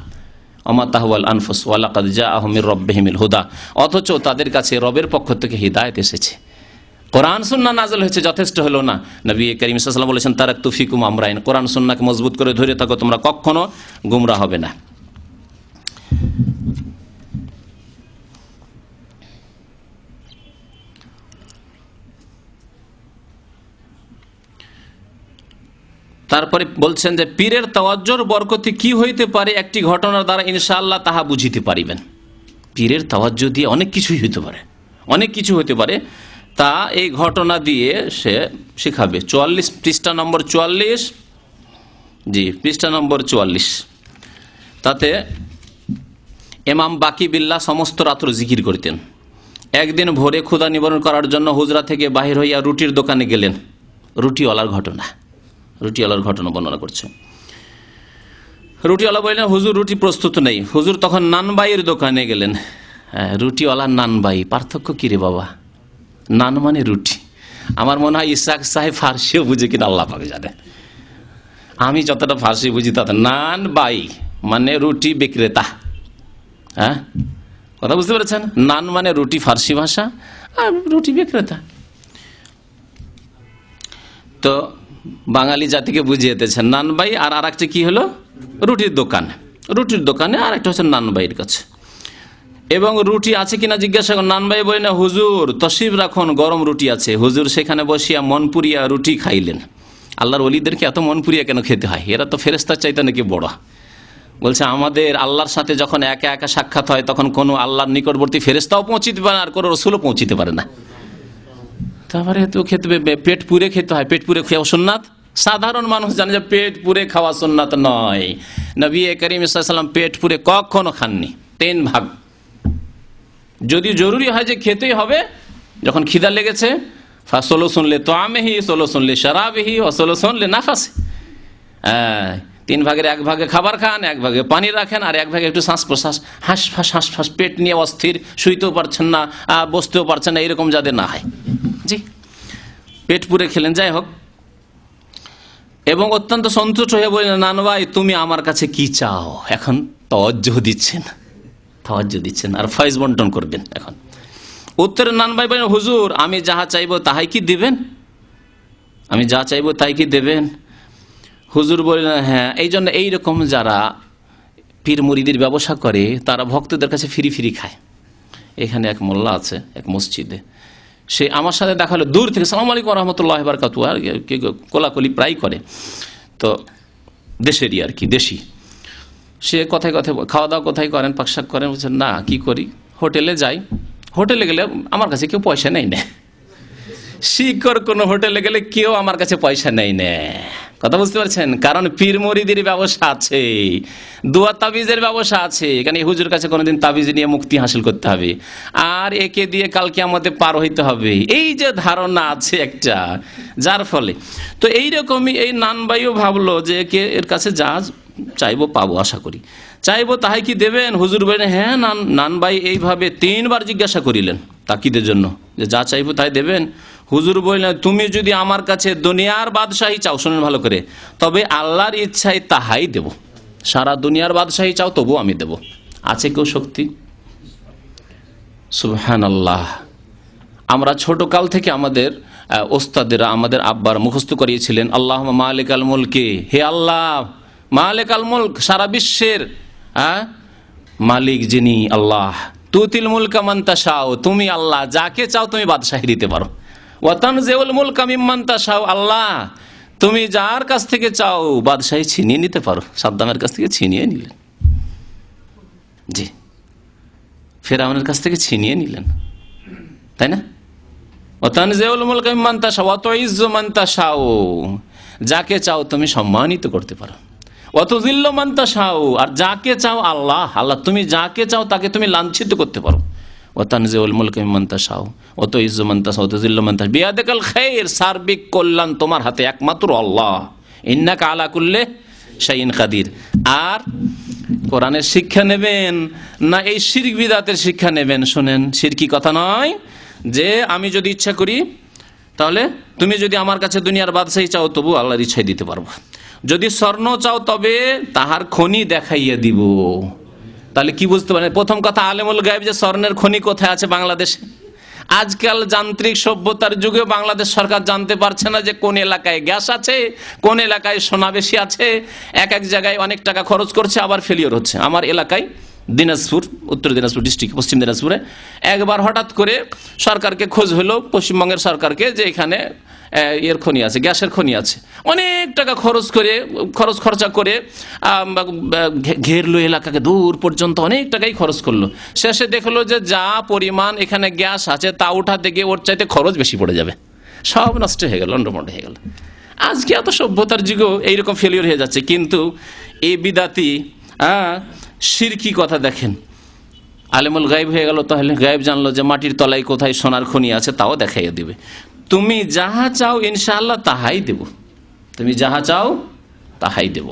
ওমা তাহওয়াল আনফুস ওয়ালাকাদ জাআহুম মির রাব্বিহিমিল হুদা, অথচ তাদের কাছে রবের পক্ষ থেকে হিদায়াত এসেছে। কোরআন সুন্নাহ নাযিল হয়েছে, যথেষ্ট হলো না? নবী করিম সাল্লাল্লাহু আলাইহি ওয়াসাল্লাম বলেছেন তারাকতু ফিকুম আমরাইন, কোরআন সুন্নাহকে মজবুত করে ধরে থাকো, তোমরা কখনো গুমরাহ হবে না। তারপরে বলছেন যে পীরের তাওয়াজ্জুর বরকতি কি হইতে পারে, একটি ঘটনার দ্বারা ইনশাআল্লাহ তাহা বুঝিতে পারিবেন। পীরের তাওয়াজ্জুহ দিয়ে অনেক কিছুই হইতে পারে, অনেক কিছু হইতে পারে, তা এই ঘটনা দিয়ে সে শিখাবে। 44 পৃষ্ঠা নম্বর 44, জি পৃষ্ঠা নম্বর 44, তাতে ইমাম বাকি বিল্লাহ সমস্ত রাত্র জিকির করতেন। একদিন ভোরে ক্ষুধা নিবারণ করার জন্য হুজরা থেকে বাহির হইয়া রুটির দোকানে গেলেন। রুটিওয়ালার ঘটনা, রুটিওয়ালার ঘটনা বর্ণনা করছে। রুটিওয়ালা বললেন হুজুর রুটি প্রস্তুত নেই। হুজুর তখন নানবাইয়ের দোকানে গেলেন। রুটিওয়ালা নানবাই, পার্থক্য কি রে বাবা? নান মানে রুটি। আমার মনে হয় ইসহাক সাহেব ফার্সিও বুঝে কিনা আল্লাহ পাক জানে, আমি যতটা ফার্সি বুঝি তত। নান বাই মানে রুটি বিক্রেতা। হ্যাঁ, কথা বুঝতে পেরেছেন? নান মানে রুটি ফার্সি ভাষা, আর রুটি বিক্রেতা। তো বাঙালি জাতিকে বুঝিয়ে দিয়েছেন নানবাই, আর আরেকটা কি হলো? রুটির দোকান। রুটির দোকানে আর একটা হচ্ছে নানবাইয়ের কাছে। এবং রুটি আছে কিনা জিজ্ঞাসা করেন। নানবাই বলে না হুজুর তশরিফ রাখুন, গরম রুটি আছে। হুজুর সেখানে বসিয়া মন পুরিয়া রুটি খাইলেন। আল্লাহর ওলিদেরকে এত মন পুরিয়া কেন খেতে হয়? এরা তো ফেরেশতার চাইতে নাকি বড়। বলছে আমাদের আল্লাহর সাথে যখন একা একা সাক্ষাৎ হয় তখন কোনো আল্লাহর নিকটবর্তী ফেরেশতাও পৌঁছিতে পারে না, আর কোনো রসুলও পৌঁছিতে পারে না। তারপরে তো খেতে পেট পুরে খেতে হয়। পেট পুরে খাওয়া সুন্নাত। সাধারণ মানুষ জানে যে পেট পুরে খাওয়া সুন্নাত নয়। নবী করিম সাল্লাল্লাহু আলাইহি ওয়াসাল্লাম পেট পুরে কখনো খাননি। 3 ভাগ। যদি জরুরি হয় যে খেতেই হবে, যখন খিদা লেগেছে, ফাসলুসুন লিতাআমিহি সলুসুন লিশরাবিহি ওয়া সলুসুন লিনাফসি। 3 ভাগের 1 ভাগে খাবার খান, 1 ভাগে পানি রাখেন, আর 1 ভাগে একটু শ্বাস প্রশ্বাস, হাঁসফাঁস, পেট নিয়ে অস্থির, শুইতেও পারছেন না, বসতেও পারছেন না, এরকম যাদের না হয়। জি, পেট পুরে খেলেন। যাই হোক, এবং অত্যন্ত সন্তুষ্ট হয়ে বললেন নানভাই তুমি আমার কাছে কি চাও? এখন তাওয়াজ্জুহ দিচ্ছেন আর ফয়েজ বন্টন করবেন। এখন উত্তরে নানভাই বলেন হুজুর আমি যাহা চাইবো তাহাই কি দিবেন? আমি যা চাইবো তাই কি দেবেন? হুজুর বললেন হ্যাঁ। এই জন্য এইরকম যারা পীর মুরিদির ব্যবসা করে তারা ভক্তদের কাছে ফ্রি খায়। এখানে এক মোল্লা আছে এক মসজিদে, সে আমার সাথে দেখা হলো দূর থেকে, সালাম আলাইকুম রহমতুল্লাহ বারাকাতু, আর কোলাকুলি প্রায় করে। তো দেশেরই আর কি, দেশি। সে কথায় খাওয়া দাওয়া কোথায় করেন, পাকশাক করেন? বলছেন না, কি করি, হোটেলে যাই। হোটেলে গেলে আমার কাছে কেউ পয়সা নেই না। শিকর কোন হোটেলে গেলে কেউ আমার কাছে পয়সা নেই না। কথা বুঝতে পারছেন? কারণ পীর মুরিদের ব্যবসা আছে, দোয়া তাবিজের ব্যবসা আছে। এখানে হুজুর কাছে কোনোদিন তাবিজ নিয়ে মুক্তি হাসিল করতে হবে, আর একে দিয়ে কালকে আমাদের পার হইতে হবে, এই যে ধারণা আছে একটা, যার ফলে তো এইরকমই এই নানবাইও ভাবলো যে কে এর কাছে যা চাইবো পাবো, আশা করি চাইবো তাহাই কি দেবেন? হুজুর বলেন হ্যাঁ। নানবাই এইভাবে 3 বার জিজ্ঞাসা করিলেন তাকিদের জন্য যে যা চাইবো তাই দেবেন? হুজুর বললেন তুমি যদি আমার কাছে দুনিয়ার বাদশাহী চাও, শুনুন ভালো করে, তবে আল্লাহর ইচ্ছায় তাহাই দেব। সারা দুনিয়ার বাদশাহী চাও তবু আমি দেব। আছে কেউ শক্তি? সুবহানাল্লাহ। আমরা ছোট কাল থেকে আমাদের ওস্তাদেরা আমাদের আব্বার মুখস্থ করিয়েছিলেন, আল্লাহ মালিক আল মুলকে, হে আল্লাহ মালিক আল মুলক, সারা বিশ্বের মালিক যিনি আল্লাহ, তুতিল মুলকা মান তাশাও, তুমি আল্লাহ যাকে চাও তুমি বাদশাহী দিতে পারো, ওয়া তানজিউল মুলকা মিম্মান তাশাও, আল্লাহ তুমি যার কাছ থেকে চাও বাদশাহী ছিনিয়ে নিতে পারো। সাদ্দামের কাছ থেকে ছিনিয়ে নিলেন, জি, ফিরআউনের কাছ থেকে ছিনিয়ে নিলেন, তাই না? ওয়া তানজিউল মুলকা মিম্মান তাশাও ওয়া তুইজ্জু মান তাশাও, যাকে চাও তুমি সম্মানিত করতে পারো, ওয়া তুযিল্লু মান তাশাও, আর যাকে চাও আল্লাহ আল্লাহ তুমি যাকে চাও তাকে তুমি লাঞ্ছিত করতে পারো। ওয়া তানজিউল মুলকা মিম্মান তাশাও ওয়া তুইজ্জু মান তাশাও ওয়া তুযিল্লু মান তাশাও বিয়াদিকাল খায়র, সার্বিক কল্যাণ তোমার হাতে একমাত্র আল্লাহ, ইন্নাকা আলা কুল্লি শাইইন কাদির। আর কোরআনের শিক্ষা নেবেন না এই শিরক বিদআতের শিক্ষা নেবেন? শুনেন, শিরকি কথা নয় যে আমি যদি ইচ্ছা করি তাহলে তুমি যদি আমার কাছে দুনিয়ার বাদশাহী চাও তবু আল্লাহর ইচ্ছাই দিতে পারবো, যদি স্বর্ণ চাও তবে তাহার খনি দেখাইয়া দিব। তাহলে কি বুঝতে পারেন? প্রথম কথা, আলেমুল গায়েব যে স্বর্ণের খনি কোথায় আছে বাংলাদেশে। আজকাল যান্ত্রিক সভ্যতার যুগে বাংলাদেশ সরকার জানতে পারছে না যে কোন এলাকায় গ্যাস আছে, কোন এলাকায় সোনা বেশি আছে। এক এক জায়গায় অনেক টাকা খরচ করছে, আবার ফেলিওর হচ্ছে। আমার এলাকায় দিনাজপুর, উত্তর দিনাজপুর ডিস্ট্রিক্ট, পশ্চিম দিনাজপুরে একবার হঠাৎ করে সরকারকে খোঁজ হলো, পশ্চিমবঙ্গের সরকারকে, যে এখানে এর খনি আছে, গ্যাসের খনি আছে। অনেক টাকা খরচ খরচা করে ঘেরলো এলাকাকে, দূর পর্যন্ত অনেক টাকাই খরচ করলো। শেষে দেখলো যে যা পরিমাণ এখানে গ্যাস আছে তা উঠাতে গিয়ে ওর চাইতে খরচ বেশি পড়ে যাবে, সব নষ্ট হয়ে গেল, লন্ডভন্ড হয়ে গেল। আজকে এত সভ্যতার যুগেও এইরকম ফেলিওর হয়ে যাচ্ছে। কিন্তু এই বিদাতি শিরকি কথা দেখেন, আলেমুল গায়েব হয়ে গেল, তাহলে গায়েব জানলো যে মাটির তলায় কোথায় সোনার খনি আছে তাও দেখাইয়া দিবে। তুমি যাহা চাও ইনশাআল্লাহ তাহাই দেব, তুমি যাহা চাও তাহাই দেব।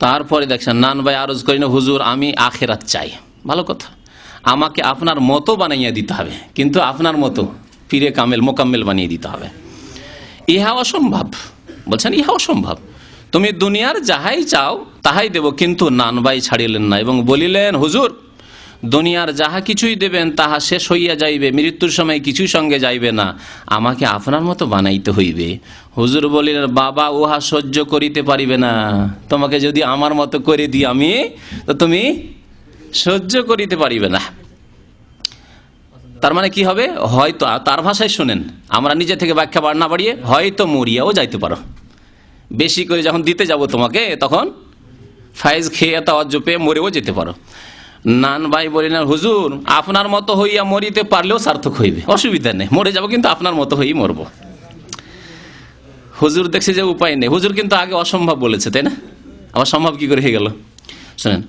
তারপরে দেখছেন নান ভাই আরজ করি না, হুজুর আমি আখেরাত চাই। ভালো কথা, আমাকে আপনার মতো বানাইয়া দিতে হবে, কিন্তু আপনার মতো পীরে কামেল মোকাম্মেল বানিয়ে দিতে হবে। ইহা অসম্ভব, বলছেন ইহা অসম্ভব। তুমি দুনিয়ার যাহাই চাও তাহাই দেব, কিন্তু নান ভাই ছাড়িলেন না এবং বলিলেন, হুজুর দুনিয়ার যাহা কিছুই দেবেন তাহা শেষ হইয়া যাইবে, মৃত্যুর সময় কিছুই সঙ্গে যাইবে না, আমাকে আপনার মতো বানাইতে হইবে। হুজুর বলিলেন, বাবা উহা সহ্য করিতে পারিবে না, তোমাকে যদি আমার মতো করে দিই আমি, তো তুমি সহ্য করিতে পারিবে না। তার মানে কি হবে? হয়তো, তার ভাষায় শোনেন, আমরা নিজে থেকে ব্যাখ্যা না বাড়িয়ে, হয়তো মরিয়াও যাইতে পারো। বেশি করে যখন দিতে যাব তোমাকে, তখন ফাইজ খেয়ে তাওয়াজ্জ পেয়ে মরেও যেতে পারো। নান ভাই বলিলেন, হুজুর আপনার মতো হইয়া মরিতে পারলেও সার্থক হইবে, অসুবিধা নেই, মরে যাব কিন্তু আপনার মতো হয়েই মরবো। হুজুর দেখছে যে উপায় নেই। হুজুর কিন্তু আগে অসম্ভব বলেছে, তাই না? আবার সম্ভব কি করে হয়ে গেল? শোনেন,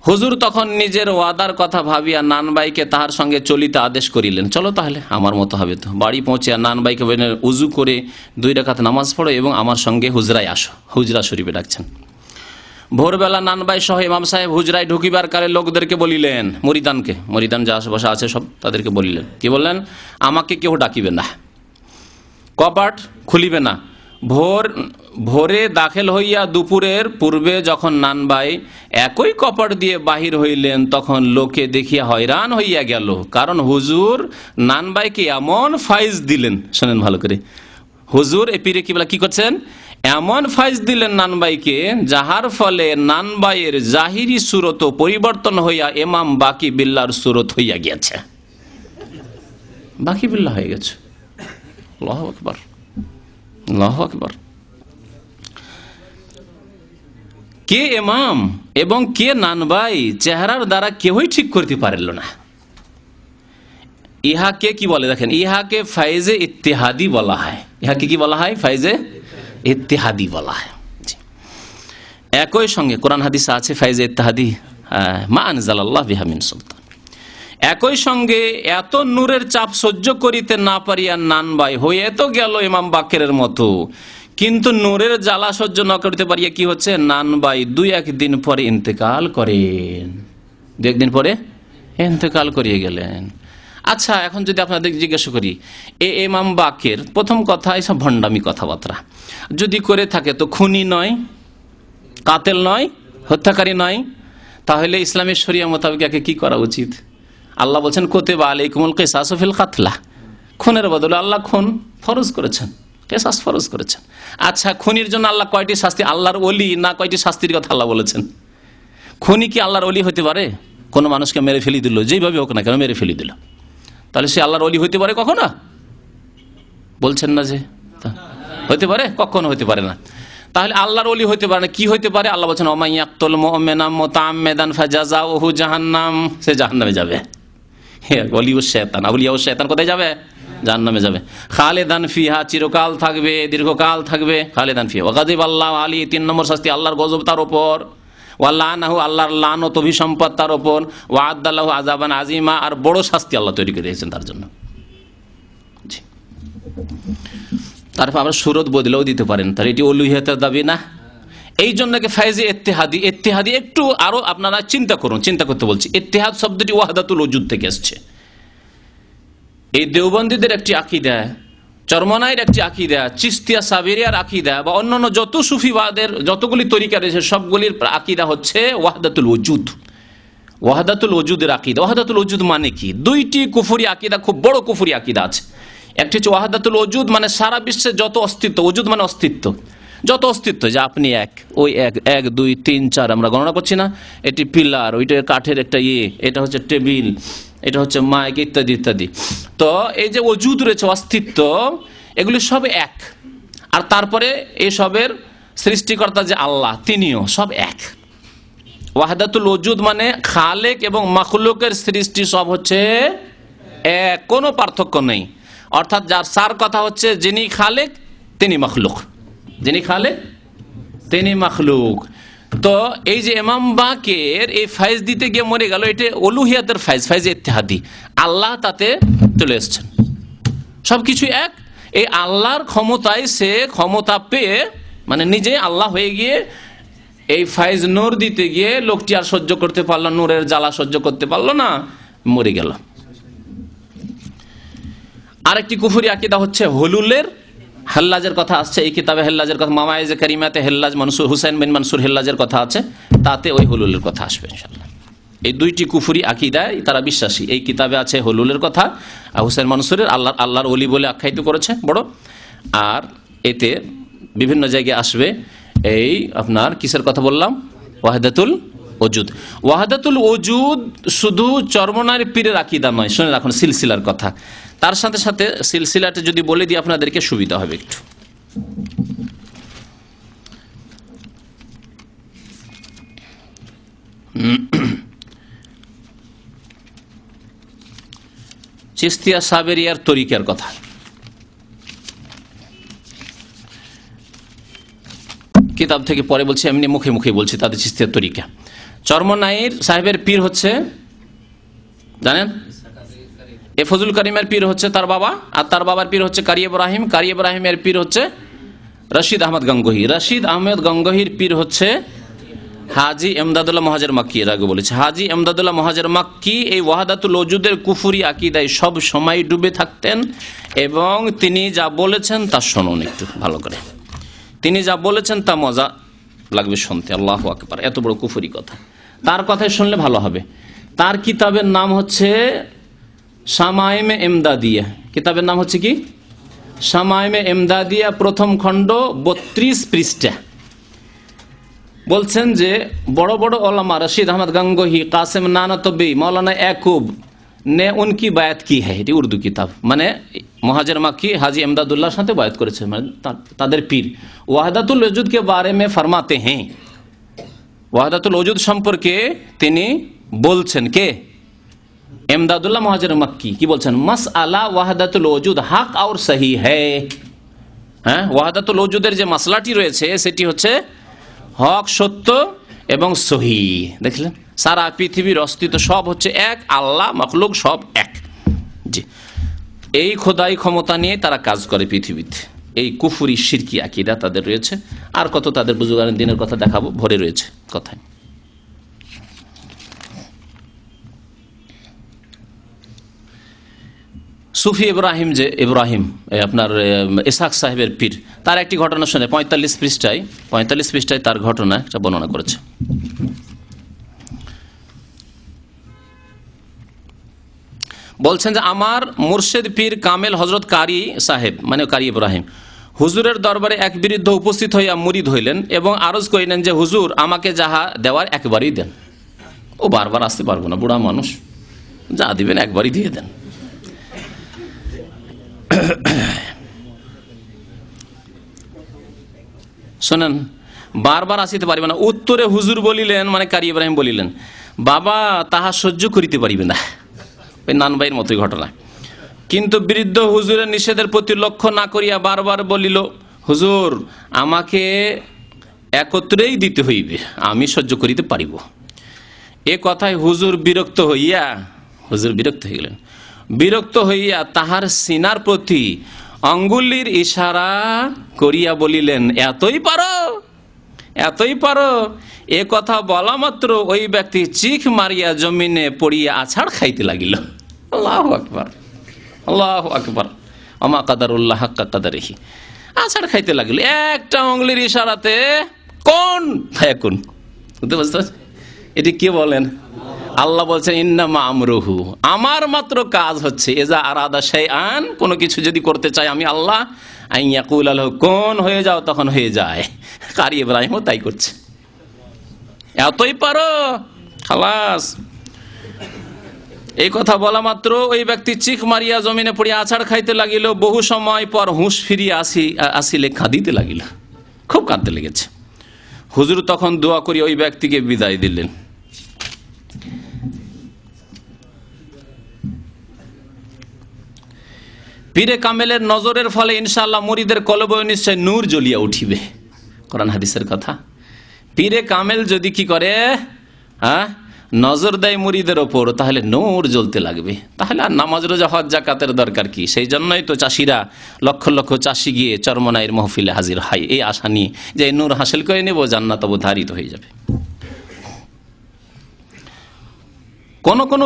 হুজুর তখন নিজের ওয়াদার কথা ভাবিয়া নান ভাইকে তাহার সঙ্গে চলিতে আদেশ করিলেন। চলো তাহলে, আমার মতো হবে তো। বাড়ি পৌঁছিয়া নান ভাইকে বললেন, উজু করে 2 রাকাত নামাজ পড়ো এবং আমার সঙ্গে হুজরায় আসো। হুজরা শরীফে ডাকছেন। ভোরবেলা নান ভাই সহ ইমাম সাহেব হুজরায় ঢুকিবার কালে লোকদেরকে বলিলেন, মরিদান যা আশেপাশে আছে সব, তাদেরকে বলিলেন, কি বললেন? আমাকে কেউ ডাকিবে না, কপাট খুলিবে না। ভোরে দাখিল হইয়া দুপুরের পূর্বে যখন নান ভাই একই কপাট দিয়ে বাহির হইলেন, তখন লোকে দেখিয়া হয়রান হইয়া গেল, কারণ হুজুর নান ভাইকে এমন ফাইজ দিলেন। শোনেন ভালো করে, হুজুর এ পীরে কিবলা কি করছেন? এমন ফাইজ দিলেন নান ভাইকে, যাহার ফলে নান ভাইয়ের জাহিরি সুরত পরিবর্তন হইয়া ইমাম বাকি বিল্লাহর সুরত হইয়া গিয়েছে। বাকি বিল্লাহ হয়ে গেছে। আল্লাহু আকবার, আল্লাহু আকবার। কে ইমাম এবং কে নান ভাই চেহারার দ্বারা কেউই ঠিক করতে পারল না। ইহাকে কি বলে দেখেন, ইহাকে ফাইজে ইত্তেহাদি বলা হয়। ইহাকে কি বলা হয়? ফাইজে ইত্তেহাদি বলা হয়। একই সঙ্গে কোরআন হাদিসে আছে ফাইজে ইত্তেহাদি, মা আনজালাল্লাহু বিহা মিন সুলতান। একই সঙ্গে এত নূরের চাপ সহ্য করিতে না পারিয়া নান ভাই হয়ে তো গেল ইমাম বাকেরের মতো, কিন্তু নূরের জ্বালা সহ্য না করতে পারিয়া কি হচ্ছে, নান ভাই 2-1 দিন পরে ইন্তেকাল করেন। 2-1 দিন পরে ইন্তেকাল করিয়ে গেলেন। আচ্ছা, এখন যদি আপনাদের জিজ্ঞাসা করি, ইমাম বাকের প্রথম কথা এসব ভণ্ডামি কথাবার্তা যদি করে থাকে তো খুনি নয়, কাতেল নয়, হত্যাকারী নয়, তাহলে ইসলামের শরিয়া মোতাবেক একে কি করা উচিত? আল্লাহ বলছেন কুতিবা আলাইকুমুল কিসাসু ফিল কাতলা, খুনের বদলে আল্লাহ খুন ফরজ করেছেন, কিসাস ফরজ করেছেন। আচ্ছা, খুনির জন্য আল্লাহ কয়টি শাস্তি, আল্লাহর ওলি না কয়টি শাস্তির কথা আল্লাহ বলেছেন? খুনি কি আল্লাহর ওলি হতে পারে? কোন মানুষকে মেরে ফেলি দিল, যেভাবে হোক না কেন মেরে ফেলি দিল, তাহলে সে আল্লাহর ওলি হইতে পারে কখনো? বলছেন না যে হইতে পারে, কখনো হইতে পারে না। তাহলে আল্লাহর ওলি হইতে পারে না, কি হইতে পারে? আল্লাহ বলছেন ওমাইয়াকতুল মুমিনা মুতাআম্মিদান ফাজাযাউহু জাহান্নাম, সে জাহান্নামে যাবে। ওলিউশ শয়তান, আউলিয়াউশ শয়তান কোথায় যাবে? জাহান্নামে যাবে। খালিদান ফিহা, চিরকাল থাকবে, দীর্ঘকাল থাকবে। খালিদান ফিহা ওয়া গাযিবাল্লাহু আলাইহি, 3 নম্বর শাস্তি আল্লাহর গজব তার উপর। ওয়া লানাহু, আল্লাহর লানত অভিসম্পদ তার উপর। ওয়া আদাল্লাহু আযাবান আযীমা, আর বড় শাস্তি আল্লাহ তৈরি করে দিয়েছেন তার জন্য। তারপর আবার সুরত বদলেও দিতে পারেন, তার এটি উলুহিয়তের দাবি না। এই জন্য ফায়েজে ইত্তেহাদি, ইত্তেহাদি একটু আরো আপনারা চিন্তা করুন, চিন্তা করতে বলছি। ইত্তেহাদ শব্দটি ওয়াহদাতুল ওজুদ থেকে এসেছে। এই দেওবন্দীদের একটি আকীদা, চরমনাইয়ের একটি আকীদা, চিশতিয়া সাবেরিয়ার আকীদা বা অন্যান্য যত সুফিবাদের যতগুলি তরিকা রয়েছে সবগুলির আকীদা হচ্ছে ওয়াহদাতুল ওজুদ। ওয়াহদাতুল ওজুদের আকীদা। ওয়াহদাতুল ওজুদ মানে কি? দুইটি কুফরি আকীদা, খুব বড় কুফরি আকীদা আছে। একটি হচ্ছে ওয়াহদাতুল ওজুদ, মানে সারা বিশ্বে যত অস্তিত্ব, ওজুদ মানে অস্তিত্ব, যত অস্তিত্ব, যে আপনি এক, ওই এক, 1 2 3 4 আমরা গণনা করছি না, এটি পিলার, ওইটা কাঠের একটা এটা হচ্ছে টেবিল, এটা হচ্ছে মাইক, ইত্যাদি ইত্যাদি। তো এই যে ওজুদ রয়েছে, অস্তিত্ব, এগুলি সব এক। আর তারপরে এসবের সৃষ্টিকর্তা যে আল্লাহ, তিনিও সব এক। ওয়াহদাতুল ওজুদ মানে খালেক এবং মাখলুকের সৃষ্টি সব হচ্ছে এক, কোনো পার্থক্য নেই। অর্থাৎ যার সার কথা হচ্ছে যিনি খালেক তিনি মাখলুক, যিনি খালেক তিনি মাখলুক। তো এই যে ইমাম বাকের এই ফাইজ দিতে গিয়ে মরে গেল, এটা উলুহিয়াতের ফাইজ, ফাইজ ইত্তেহাদি। আল্লাহ তাতে চলে এসছেন, সবকিছু এক। এই আল্লাহর ক্ষমতায় সে ক্ষমতা পেয়ে, মানে নিজে আল্লাহ হয়ে গিয়ে এই ফাইজ নূর দিতে গিয়ে লোকটি আর সহ্য করতে পারল, নূরের জ্বালা সহ্য করতে পারলো না, মরে গেল। আরেকটি কুফরি আকীদা হচ্ছে হুলুলের, হেল্লাজের কথা আসছে এই কিতাবে, হেল্লাজের কথা, মাওয়াইজে কারিমাতে হেল্লাজ মনসুর, হুসাইন বিন মনসুর হেল্লাজের কথা আছে, তাতে ওই হুলুলের কথা আসবে ইনশাআল্লাহ। এই দুইটি কুফরি আকীদায় তারা বিশ্বাসী। এই কিতাবে আছে হুলুলের কথা, আর হুসাইন মনসুরের আল্লাহর ওলি বলে আখ্যায়িত করেছে বড়। আর এতে বিভিন্ন জায়গায় আসবে এই আপনার কিসের কথা বললাম, ওয়াহদাতুল ওজুদ। ওয়াহদাতুল ওজুদ শুধু চরমনার পীরের আকীদা নয়, শুনে রাখুন সিলসিলার কথা। তার সাথে সাথে সিলসিলাটা যদি বলে দিই আপনাদেরকে সুবিধা হবে একটু। চিশতিয়া সাবেরিয়ার তরিকার কথা। কিতাব থেকে পরে বলছি, এমনি মুখে মুখে বলছি তাদের চিশতিয়ার তরিকা। চরমনাইর সাহেবের পীর হচ্ছে জানেন, এ ফজল করিমের পীর হচ্ছে তার বাবা, আর তার বাবার পীর হচ্ছে কারি ইব্রাহিম, কারি ইব্রাহিমের পীর হচ্ছে রশিদ আহমদ গঙ্গোহী, রশিদ আহমেদ গঙ্গোহীর পীর হচ্ছে হাজি এমদাদুল্লাহ মহাজের মাক্কি। এর আগে বলেছে হাজি এমদাদুল্লাহ মহাজের মাক্কি এই ওয়াহদাতুল ওজুদের কুফরি আকীদায় সব সময় ডুবে থাকতেন, এবং তিনি যা বলেছেন তা শুনুন একটু ভালো করে। তিনি যা বলেছেন তা মজা লাগবে শুনতে। আল্লাহু আকবার, এত বড় কুফরি কথা, তার কথাই শুনলে ভালো হবে। তার কিতাবের নাম হচ্ছে শামাইমে এমদাদিয়া। কিতাবের নাম হচ্ছে কি? শামাইমে এমদাদিয়া, প্রথম খণ্ড, 32 পৃষ্ঠা। বলছেন যে বড় বড় ওলামা রশিদ আহমদ গঙ্গোহী, কাসেম নানাতবী, মৌলানা ইয়াকুব ने उनकी बायत की है। এটি উর্দু কিতাব, মানে মহাজের মাক্কি হাজি এমদাদুল্লাহর সাথে বায়াত করেছে, মানে তাদের পীর। ওয়াহদাতুল ওজুদ के बारे में फरमाते हैं, ওয়াহদাতুল ওজুদ সম্পর্কে তিনি বলছেন কে? এমদাদুল্লাহ মহাজের মাক্কি। কি বলছেন? মাসআলা ওয়াহদাতুল ওজুদ হক और सही है। হ্যাঁ, ওয়াহদাতুল ওজুদের যে মাসলাটি রয়েছে সেটি হচ্ছে হক, সত্য এবং সহি। দেখলেন, সারা পৃথিবীর অস্তিত্ব সব হচ্ছে এক, আল্লাহ মাখলুক সব এক। জি, এই খোদাই ক্ষমতা নিয়ে তারা কাজ করে পৃথিবীতে। এই কুফরি শিরকি আকীদা তাদের রয়েছে। আর কত তাদের বুজুর্গানের দিনের কথা দেখাবো, ভরে রয়েছে কথায়। সুফি ইব্রাহিম, যে ইব্রাহিম আপনার ইসহাক সাহেবের পীর, তার একটি ঘটনা শুনে 45 পৃষ্ঠায় তার ঘটনা একটা বর্ণনা করেছে। বলছেন যে আমার মুর্শেদ পীর কামেল হজরত কারি সাহেব মানে কারি ইব্রাহিম হুজুরের দরবারে এক বৃদ্ধ উপস্থিত হইয়া মুরিদ হইলেন এবং আরজ করিলেন যে হুজুর আমাকে যাহা দেওয়ার একবারই দেন। ও বারবার আসতে পারবো না, বুড়া মানুষ, যা দিবেন একবারই দিয়ে দেন। শোনেন, বারবার আসিতে পারিবে না। উত্তরে হুজুর বলিলেন মানে কারি ইব্রাহিম বলিলেন, বাবা তাহা সহ্য করিতে পারিবে না। ওই নানবাইয়ের মতোই ঘটনা। কিন্তু বৃদ্ধ হুজুরের নিষেধের প্রতি লক্ষ্য না করিয়া বারবার বলিল, হুজুর আমাকে একত্রেই দিতে হইবে, আমি সহ্য করিতে পারিব। এ কথায় হুজুর বিরক্ত হইয়া গেলেন। বিরক্ত হইয়া তাহার সিনার প্রতি আঙ্গুলির ইশারা করিয়া বলিলেন, এতই পারো। এ কথা বলা মাত্র ওই ব্যক্তি চিখ মারিয়া জমিনে পড়িয়া আছাড় খাইতে লাগিল। আল্লাহু আকবার, আল্লাহু আকবার, ওমা কাদারুল্লাহ হাক্কা কাদারিহি। আছাড় খাইতে লাগিল একটা আঙ্গুলির ইশারাতে। কোন ফায়াকুন, বুঝতে পারছেন? এটি কে বলেন? আল্লাহ বলছেন ইন্নামা আমরুহু, আমার মাত্র কাজ হচ্ছে এজা আরাদা শাইআন, কোনো কিছু যদি করতে চাই আমি আল্লাহ, আন ইয়াকুল লাহু কুন, হয়ে যাও, তখন হয়ে যায়। কারি ইব্রাহিমও তাই করছে। এতই পারো, খালাস। এই কথা বলা মাত্র ওই ব্যক্তি চিখ মারিয়া জমিনে পড়িয়া আছাড় খাইতে লাগিল। বহু সময় পর হুঁশ ফিরিয়া আসিলে কাঁদিতে লাগিল, খুব কাঁদতে লেগেছে। হুজুর তখন দোয়া করি ওই ব্যক্তিকে বিদায় দিলেন। পীরে কামেলের নজরের ফলে ইনশাআল্লাহ মুরিদের কলবে নিশ্চয় নূর জ্বলিয়া উঠিবে। কোরআন হাদিসের কথা। পীরে কামেল যদি কি করে, নজর দেয় মুরিদের ওপর, তাহলে নূর জ্বলতে লাগবে। তাহলে আর নামাজ রোজা হজ যাকাতের দরকার কি? সেই জন্যই তো চাষিরা লক্ষ লক্ষ চাষি গিয়ে চরমনাইয়ের মাহফিলে হাজির হয়, এই আশা নিয়ে যে নূর হাসিল করে নেব, জান্নাত অবধারিত হয়ে যাবে। কোন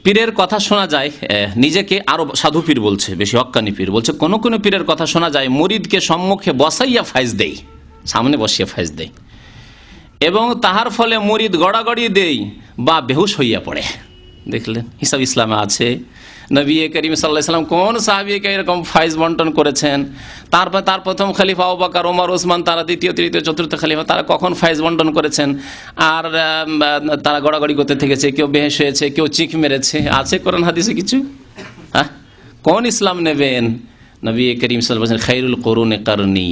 পীরের কথা শোনা যায়, নিজেকে আরো সাধু পীর বলছে, বেশি হক্কানি পীর বলছে, কোন পীরের কথা শোনা যায় মুরিদকে সম্মুখে বসাইয়া ফাইজ দেয়, সামনে বসিয়া ফাইজ দেয়, এবং তাহার ফলে মুরিদ গড়াগড়ি দেই বা বেহুশ হইয়া পড়ে। দেখলেন, হিসাব ইসলামে আছে। নবী করিম সাল্লাল্লাহু আলাইহি ওয়াসাল্লাম কোন সাহাবীকে এরকম ফাইজ বন্টন করেছেন? তারপর তার প্রথম খলিফা আবু বকর, ওমর, ওসমান, তারা দ্বিতীয়, তৃতীয়, চতুর্থ খলিফা, তারা কখন ফাইজ বন্টন করেছেন? আর তারা গড়াগড়ি করতে থেকেছে, কেউ বেহুশ হয়েছে, কেউ চিখ মেরেছে। আছে কোরআন হাদিসে কিছু? কোন ইসলাম নেবেন? নবী করিম সাল্লাল্লাহু আলাইহি ওয়াসাল্লাম খায়রুল কুরুনি কারনি,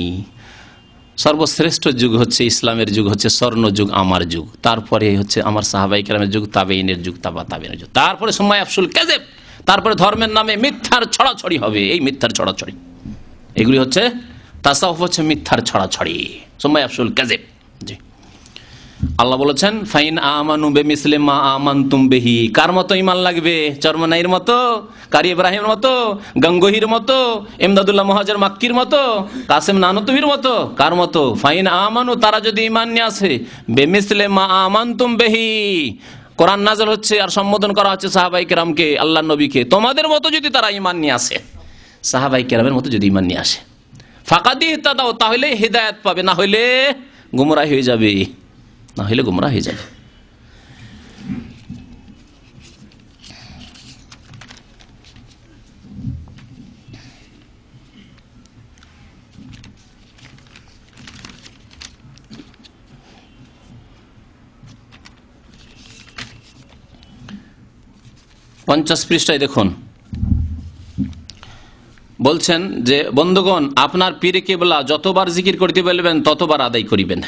সর্বশ্রেষ্ঠ যুগ হচ্ছে ইসলামের যুগ, হচ্ছে স্বর্ণ যুগ, আমার যুগ। তারপরে হচ্ছে আমার সাহাবায়ে কেরামের যুগ, তাবেঈনের যুগ, তাবেঈনের যুগ। তারপরে সময় আফসুল কাযিব, তারপরে ধর্মের নামে মিথ্যার ছড়াছড়ি হবে। এই মিথ্যার ছড়াছড়ি, এগুলি হচ্ছে তাসাউফ, হচ্ছে মিথ্যার ছড়াছড়ি, সময় আফসুল কাযিব। জি, আল্লাহ বলেছেন ফাইন আমানু বিমিসলি মা আমানতুম বিহি। কার মতো ঈমান লাগবে? চরমনাইর মতো, কারি ইব্রাহিমের মতো, গঙ্গোহীর মতো, ইমদাদুল্লাহ মুহাজির মাক্কির মতো, কাসেম নানতুবির মতো? কার মতো? ফাইন আমানু, তারা যদি ঈমান নিয়ে আসে, বিমিসলি মা আমানতুম বিহি, কোরআন নাযিল হচ্ছে আর সম্বোধন করা হচ্ছে সাহাবায়ে কেরামকে, আল্লাহর নবীকে, তোমাদের মতো যদি তারা ঈমান নিয়ে আসে, সাহাবায়ে কেরামের মতো যদি ঈমান নিয়ে আসে, ফাকাদ ইহতাদাও, তাহলে হিদায়াত পাবে, না হইলে গুমরাহ হয়ে যাবে, না হইলে গুমরাহ হয়ে যাবে। পঞ্চাশ পৃষ্ঠায় দেখুন, বলছেন যে বন্ধুগণ, আপনার পীরে কেবলা যতবার জিকির করতে বলবেন ততবার আদায় করিবেন।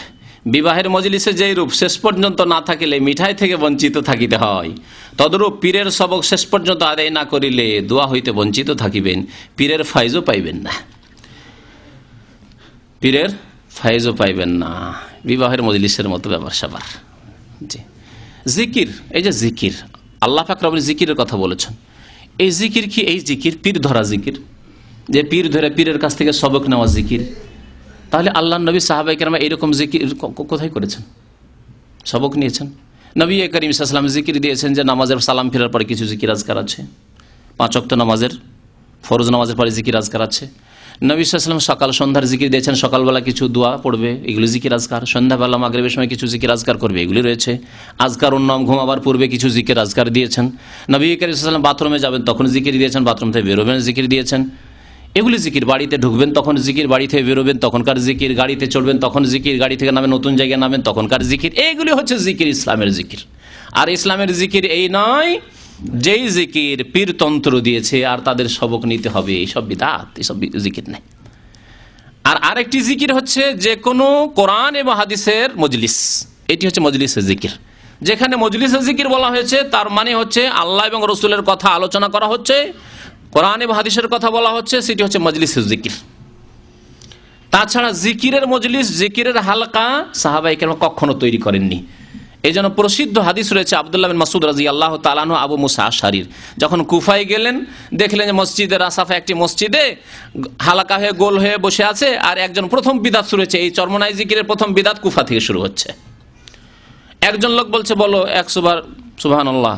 বিবাহের মজলিসে যেই রূপ শেষ পর্যন্ত না থাকিলে মিঠাই থেকে বঞ্চিত থাকিতে হয়, তদরূপ পীরের সবক শেষ পর্যন্ত আদায় না করিলে দোয়া হইতে বঞ্চিত থাকিবেন, পীরের ফাইজও পাইবেন না, পীরের ফাইজও পাইবেন না। বিবাহের মজলিসের মতো ব্যাপার স্যাপার। জি, জিকির, এই যে জিকির, আল্লাহ পাক রব্বুল জিকিরের কথা বলেছেন। এই জিকির কি? এই জিকির পীর ধরা জিকির, যে পীর ধরে পীরের কাছ থেকে সবক নেওয়া জিকির। তাহলে আল্লাহর নবী সাহাবায়ে কেরাম এইরকম জিকির কোথায় করেছেন? সবক নিয়েছেন। নবী করিম সাল্লাল্লাহু আলাইহি ওয়াসাল্লাম জিকির দিয়েছেন যে নামাজের সালাম ফেরার পরে কিছু জিকির আজকার আছে, 5 ওয়াক্ত নামাজের, ফরজ নামাজের পরে জিকির আজকার আছে। নবী সাল্লাল্লাহু আলাইহি ওয়াসাল্লাম সকাল সন্ধ্যার জিকির দিয়েছেন, সকালবেলা কিছু দোয়া পড়বে, এগুলি জিকির আজকার। সন্ধ্যাবেলা মাগরিবের সময় কিছু জিকির আজকার করবে, এগুলি রয়েছে। আজকার উন্নম, ঘুমাবার পূর্বে কিছু জিকির আজকার দিয়েছেন। নবী করিম সাল্লাল্লাহু আলাইহি ওয়াসাল্লাম বাথরুমে যাবেন তখন জিকির দিয়েছেন, বাথরুম থেকে বেরোবেন জিকির দিয়েছেন, এগুলি জিকির। বাড়িতে ঢুকবেন তখন জিকির, বাড়ি থেকে বেরোবেন তখনকার জিকির, গাড়িতে চড়বেন তখন জিকির, গাড়ি থেকে নামে নতুন জায়গায় নামেন তখনকার জিকির, এইগুলি হচ্ছে জিকির, ইসলামের জিকির। আর ইসলামের জিকির এই নয় যেই জিকির পীরতন্ত্র দিয়েছে আর তাদের সবক নিতে হবে, এইসব বিদআত, এইসব জিকির নেই। আর আরেকটি জিকির হচ্ছে যে কোনো কোরআন এবং হাদিসের মজলিস, এটি হচ্ছে মজলিসের জিকির। যেখানে মজলিসের জিকির বলা হয়েছে তার মানে হচ্ছে আল্লাহ এবং রসুলের কথা আলোচনা করা হচ্ছে, কোরআন এবং হাদিসের কথা বলা হচ্ছে, সেটি হচ্ছে মজলিসের জিকির। তাছাড়া জিকিরের মজলিস, জিকিরের হালকা সাহাবায়ে কেরাম কখনো তৈরি করেননি। এই জন্য প্রসিদ্ধ হাদিস রয়েছে আব্দুল্লাহ বিন মাসউদ রাদিয়াল্লাহু তাআলা আনহু, আবু মুসা আশআরীর, যখন কুফায় গেলেন দেখলেন যে মসজিদে রাসাফা একটি মসজিদে হালকা হয়ে গোল হয়ে বসে আছে আর একজন প্রথম বিদআত শুরু হচ্ছে। এই চরমনাই জিকিরের প্রথম বিদআত কুফা থেকে শুরু হচ্ছে। একজন লোক বলছে বলো 100 বার সুবহানাল্লাহ,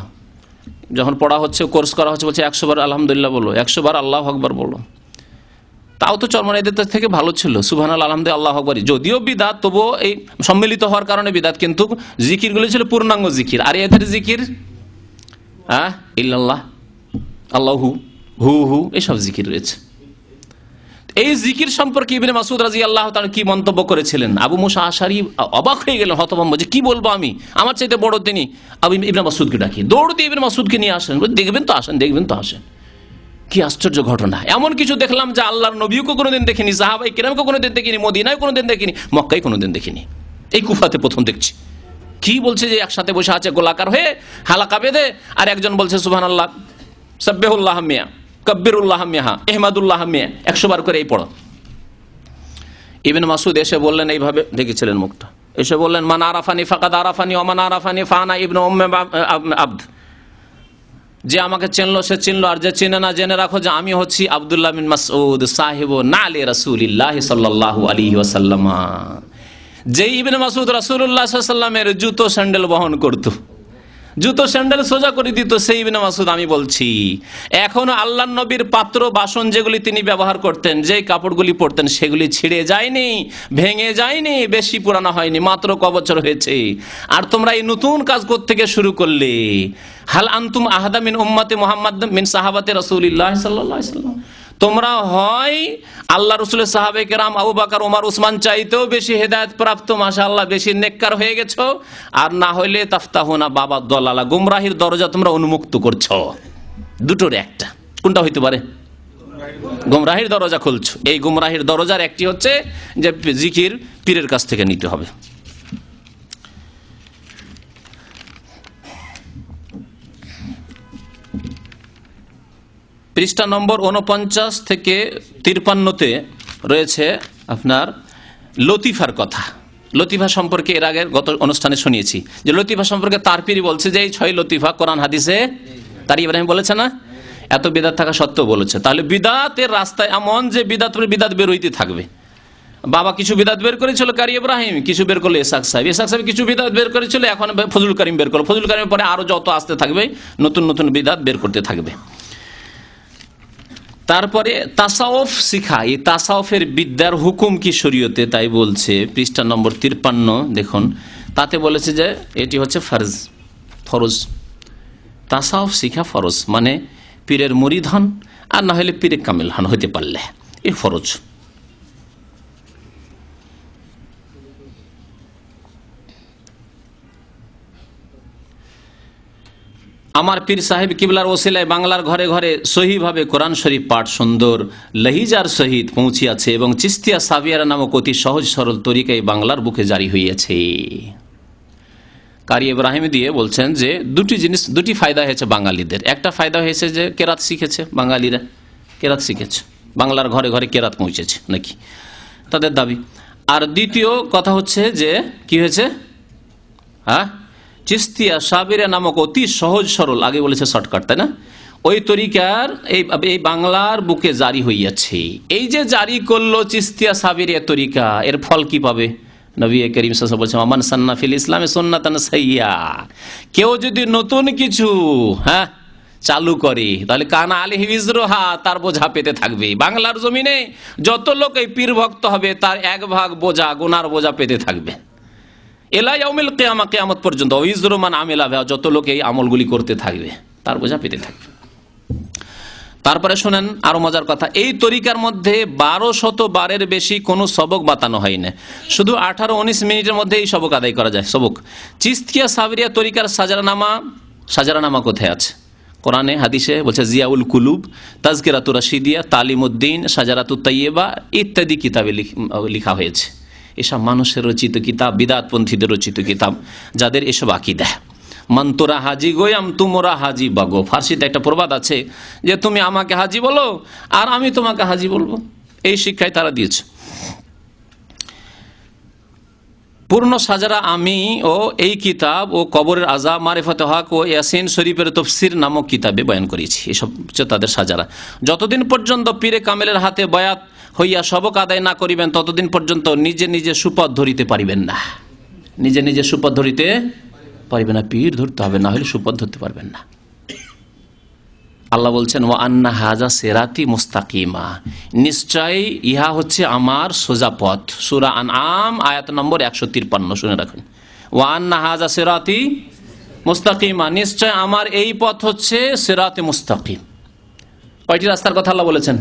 যখন পড়া হচ্ছে কোর্স করা হচ্ছে বলছে 100 বার আলহামদুলিল্লাহ বলো, 100 বার আল্লাহু আকবার বলো। তাও তো চরমনাইদের থেকে ভালো ছিল, সুবহানাল্লাহ আলহামদুলিল্লাহ আল্লাহু আকবার, যদিও বিদআত তবুও এই সম্মিলিত হওয়ার কারণে বিদআত, কিন্তু জিকিরগুলো ছিল পূর্ণাঙ্গ জিকির। আর এদের জিকির ইল্লাল্লাহ, আল্লাহু, হু হু, এসব জিকির রয়েছে। এই জিকির সম্পর্কে ইবনে মাসউদ রাদিয়াল্লাহু তাআলা কি মন্তব্য করেছিলেন, আবু মুসা আশআরী অবাক হয়ে গেলেন, হতভম্ব, যে কি বলবো আমি, আমার চাইতে বড় তিনি। আবু ইবনে মাসউদকে ডাকি, দৌড় দিয়ে ইবনে মাসউদকে নিয়ে আসেন, দেখবেন তো আসেন, দেখবেন তো আসেন। কি আশ্চর্য ঘটনা! এমন কিছু দেখলাম যা আল্লাহর নবীকে কোনোদিন দেখিনি, সাহাবায়ে কেরামকে কোনোদিন দেখিনি, মদিনায় কোনোদিন দেখিনি, মক্কায় কোনোদিন দেখিনি, এই কুফাতে প্রথম দেখছি। কি বলছে যে একসাথে বসে আছে গোলাকার হয়ে হালাকা বেঁধে, আর একজন বলছে সুবহানাল্লাহ, সাব্বিহুল্লাহ মিয়া, কব্বিরুল্লাহ মিয়া, ইহমাদুল্লাহ মিয়া, 100 বার করে এই পড়ো। ইবনে মাসউদ এসে বললেন, এইভাবে দেখেছিলেন মুখটা, এসে বললেন, মান আরাফানি ফাকাদ আরাফানি ওয়া মান আরাফানি ফানা ইবনু উম্মে আবদ, যে আমাকে চিনলো সে চিনলো, আর যে চিনে না জেনে রাখো যে আমি হচ্ছি আব্দুল্লাহ বিন মাসউদ সাহিবু নালি রাসূলিল্লাহ সাল্লাল্লাহু আলাইহি ওয়াসাল্লাম। যে ইবনে মাসউদ রাসূলুল্লাহ সাল্লাল্লাহু আলাইহি ওয়াসাল্লামের জুতো স্যান্ডেল বহন করত, জুতো স্যান্ডেল সোজা করে দিত, সেই ইবনে মাসউদ আমি বলছি। এখনো আল্লাহর নবীর পাত্র বাসন যেগুলি তিনি ব্যবহার করতেন, যেই কাপড়গুলি পরতেন, সেগুলি ছিঁড়ে যায়নি, ভেঙে যায়নি, বেশি পুরানো হয়নি, মাত্র ক বছর হয়েছে। আর তোমরা এই নতুন কাজ কোত্থেকে শুরু করলে? হাল আনতুম আহাদা মিন উম্মতি মুহাম্মাদ মিন সাহাবাতি রাসূলিল্লাহ সাল্লাল্লাহু আলাইহি ওয়াসাল্লাম, তোমরা হয় আল্লাহ রসুলের সাহাবে কেরাম আবু বকর ওমর উসমান চাইতেও বেশি হেদায়েত প্রাপ্ত, মাশাআল্লাহ, বেশি নেককার হয়ে গেছো, আর না হইলে তাফতাহুনা বাবা দলালা, গুমরাহির দরজা তোমরা উন্মুক্ত করছো। দুটোর একটা, কোনটা হইতে পারে? গুমরাহির দরজা খুলছো। এই গুমরাহির দরজার একটি হচ্ছে যে জিকির পীরের কাছ থেকে নিতে হবে। পৃষ্ঠা নম্বর 49 থেকে 53-তে রয়েছে আপনার লতিফার কথা। লতিফা সম্পর্কে এর আগে গত অনুষ্ঠানে শুনিয়েছি যে লতিফা সম্পর্কে তার পীরই বলছে যে এই 6 লতিফা কোরআন হাদিসে তার ইব্রাহিম বলেছে না, এত বিদাত থাকা সত্ত্বেও বলেছে। তাহলে বিদাতের রাস্তায় এমন যে বিদাত বের হইতে থাকবে। বাবা কিছু বিদাত বের করেছিল কারি ইব্রাহিম, কিছু বের করলো ইসহাক সাহেব কিছু বিদাত বের করেছিল, এখন ফজলুল করিম বের করলো, ফজলুল করিমের পরে আরো যত আসতে থাকবে নতুন নতুন বিদাত বের করতে থাকবে। তারপরে তাসাউফ শিখা, এই তাসাউফের বিদ্যার হুকুম কি শরীয়তে, তাই বলছে পৃষ্ঠা নম্বর 53 দেখুন। তাতে বলেছে যে এটি হচ্ছে ফরজ, তাসাউফ শিখা ফরজ, মানে পীরের মুরিদ হন আর না হলে পীরে কামিল হন, হইতে পারলে এ ফরজ। আমার পীর সাহেব কিবলার ওসিলায় বাংলার ঘরে ঘরে সহিভাবে কোরআন শরীফ পাঠ সুন্দর লহিজার সহিত পৌঁছিয়াছে এবং চিস্তিয়া সাবিয়ারা নামক অতি সহজ সরল তরিকায় বাংলার বুকে জারি হইয়াছে। কারি ইব্রাহিম দিয়ে বলছেন যে দুটি ফায়দা হয়েছে বাঙালিদের। একটা ফায়দা হয়েছে যে কেরাত শিখেছে, বাঙালিরা কেরাত শিখেছে, বাংলার ঘরে ঘরে কেরাত পৌঁছেছে নাকি তাদের দাবি। আর দ্বিতীয় কথা হচ্ছে যে কি হয়েছে, চিস্তিয়া সাবিরা নামক অতি সহজ সরল, আগে বলেছে শর্টকাট, তাই না, ওই তরিকার এই বাংলার বুকে জারি হইয়াছে। এই যে জারি করলো চিস্তিয়া সাবিরিয়া তরিকা, এর ফল কি পাবে? নবী করিম সাল্লাল্লাহু আলাইহি ওয়াসাল্লাম বলেছেন, আমান সান্না ফিল ইসলামে সুন্নাতান সাইয়্যা, কেউ যদি নতুন কিছু চালু করে, তাহলে কানা আলিহি বিজরুহা, তার বোঝা পেতে থাকবে। বাংলার জমিনে যত লোক এই পীর ভক্ত হবে তার 1 ভাগ বোঝা, গুনার বোঝা পেতে থাকবে এলা ইয়াউমিল কিয়ামা, কিয়ামত পর্যন্ত। ওয়াইজরু মান আমিলা বিহা, যত লোক এই আমলগুলি করতে থাকবে তার বোঝা পেতে থাকবে। তারপরে শোনেন আরো মজার কথা, এই তরিকার মধ্যে 1200 বারের বেশি কোনো সবক বাতানো হয় না, শুধু 18-19 মিনিটের মধ্যে এই সবক আদায় করা যায়। সবক চিস্তিয়া সাবরিয়া তরিকার সাজারানামা কোথায় আছে? কোরআনে হাদিসে বলছে জিয়াউল কুলুব, তাজকিরাতুর রাশিদিয়া, তালিমউদ্দিন, সাজারাতুত তাইয়্যিবা ইত্যাদি কিতাবে লেখা হয়েছে। এসব মানুষের রচিত কিতাব, বিদআতপন্থীদের রচিত কিতাব, যাদের এসব আকীদা। মন্তরা হাজি গোয়াম তুমরা হাজি বাগো, ফার্সিতে একটা প্রবাদ আছে যে তুমি আমাকে হাজি বলো আর আমি তোমাকে হাজি বলবো, এই শিক্ষায় তারা দিয়েছে। পূর্ণ সাজারা আমি ও এই কিতাব ও কবরের আযাব, মারিফাতে হক ও ইয়াসিন শরীফের তাফসীর নামক কিতাবে বয়ান করেছি। এসব হচ্ছে তাদের সাজারা। যতদিন পর্যন্ত পীরে কামেলের হাতে বয়াত হইয়া সবক আদায় না করিবেন ততদিন পর্যন্ত নিজে নিজে সুপথ ধরিতে পারিবেন না। নিজে নিজে সুপথ ধরিতে পারিবেন না, পীর ধরতে হবে, না হলে সুপথ ধরতে পারবেন না। আল্লাহ বলছেন ওয়া আন্না হাযা সিরাতি মুস্তাকিমা, নিশ্চয় ইহা হচ্ছে আমার সোজা পথ। সূরা আনআম আয়াত নম্বর 153, শুনে রাখুন। ওয়া আন্না হাযা সিরাতি মুস্তাকিমা, নিশ্চয় আমার এই পথ হচ্ছে সিরাতে মুস্তাকিম। কয়টি রাস্তার কথা আল্লাহ বলেছেন?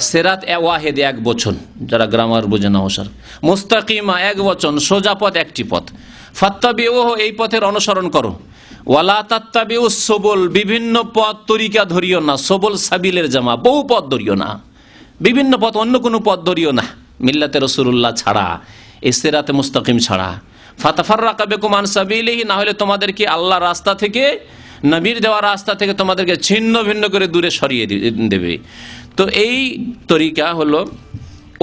সিরাত ওয়াহিদ, এক বচন, যারা গ্রামার বোঝে না ওসার। মুস্তাকিমা এক বচন, সোজা পথ, একটি পথ। ফাত্তাবিউহু, এই পথের অনুসরণ করো। ওয়ালা তাত্তাবিউস সুবুল, বিভিন্ন পথ তরিকা ধরিও না। সবল সাবিলের জামা, বহু পথ ধরিও না, বিভিন্ন পথ, অন্য কোনো পথ ধরিও না মিল্লাতে রাসূলুল্লাহ ছাড়া, এই সিরাতে মুস্তাকিম ছাড়া। ফাতাফাররাকা বিকুম আন সাবিলিহি, না হলে তোমাদেরকে আল্লাহর রাস্তা থেকে, নবীর দেওয়া রাস্তা থেকে তোমাদেরকে ছিন্ন ভিন্ন করে দূরে সরিয়ে দেবে। তো এই তরিকা হলো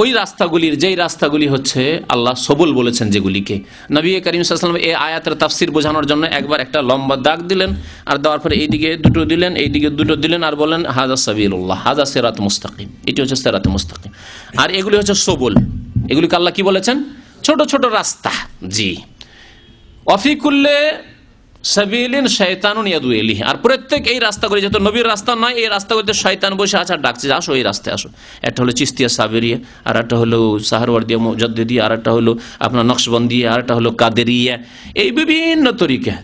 ওই রাস্তাগুলির, যেই রাস্তাগুলি হচ্ছে আল্লাহ সবুল বলেছেন, যেগুলিকে নবী করিম সাল্লাল্লাহু আলাইহি ওয়াসাল্লাম এই আয়াতের তাফসীর বোঝানোর জন্য একবার একটা লম্বা দাগ দিলেন, আর দেওয়ার পরে এইদিকে দুটো দিলেন, এইদিকে দুটো দিলেন, আর বলেন হাযা সাবিলুল্লাহ, হাযা সিরাত মুস্তাকিম, এটি হচ্ছে সিরাত মুস্তাকিম। আর এগুলি হচ্ছে সবুল, এগুলিকে আল্লাহ কি বলেছেন? ছোট ছোট রাস্তা। জি, ওয়াফি কুল্লি সাবিলিন শাইতানুন ইয়াদু ইলাইহি, আর প্রত্যেক এই রাস্তাগুলি যেহেতু নবীর রাস্তা নয়, এই রাস্তাগুলিতে শয়তান বসে আছে আর ডাকছে, আসো এই রাস্তায় আসো। একটা হলো চিস্তিয়া সাবেরিয়া, আর একটা হলো সাহারওয়ার্দিয়া মুজাদ্দিদিয়া, আর একটা হলো আপনার নকশবন্দিয়া, আর একটা হলো কাদেরিয়া। এই বিভিন্ন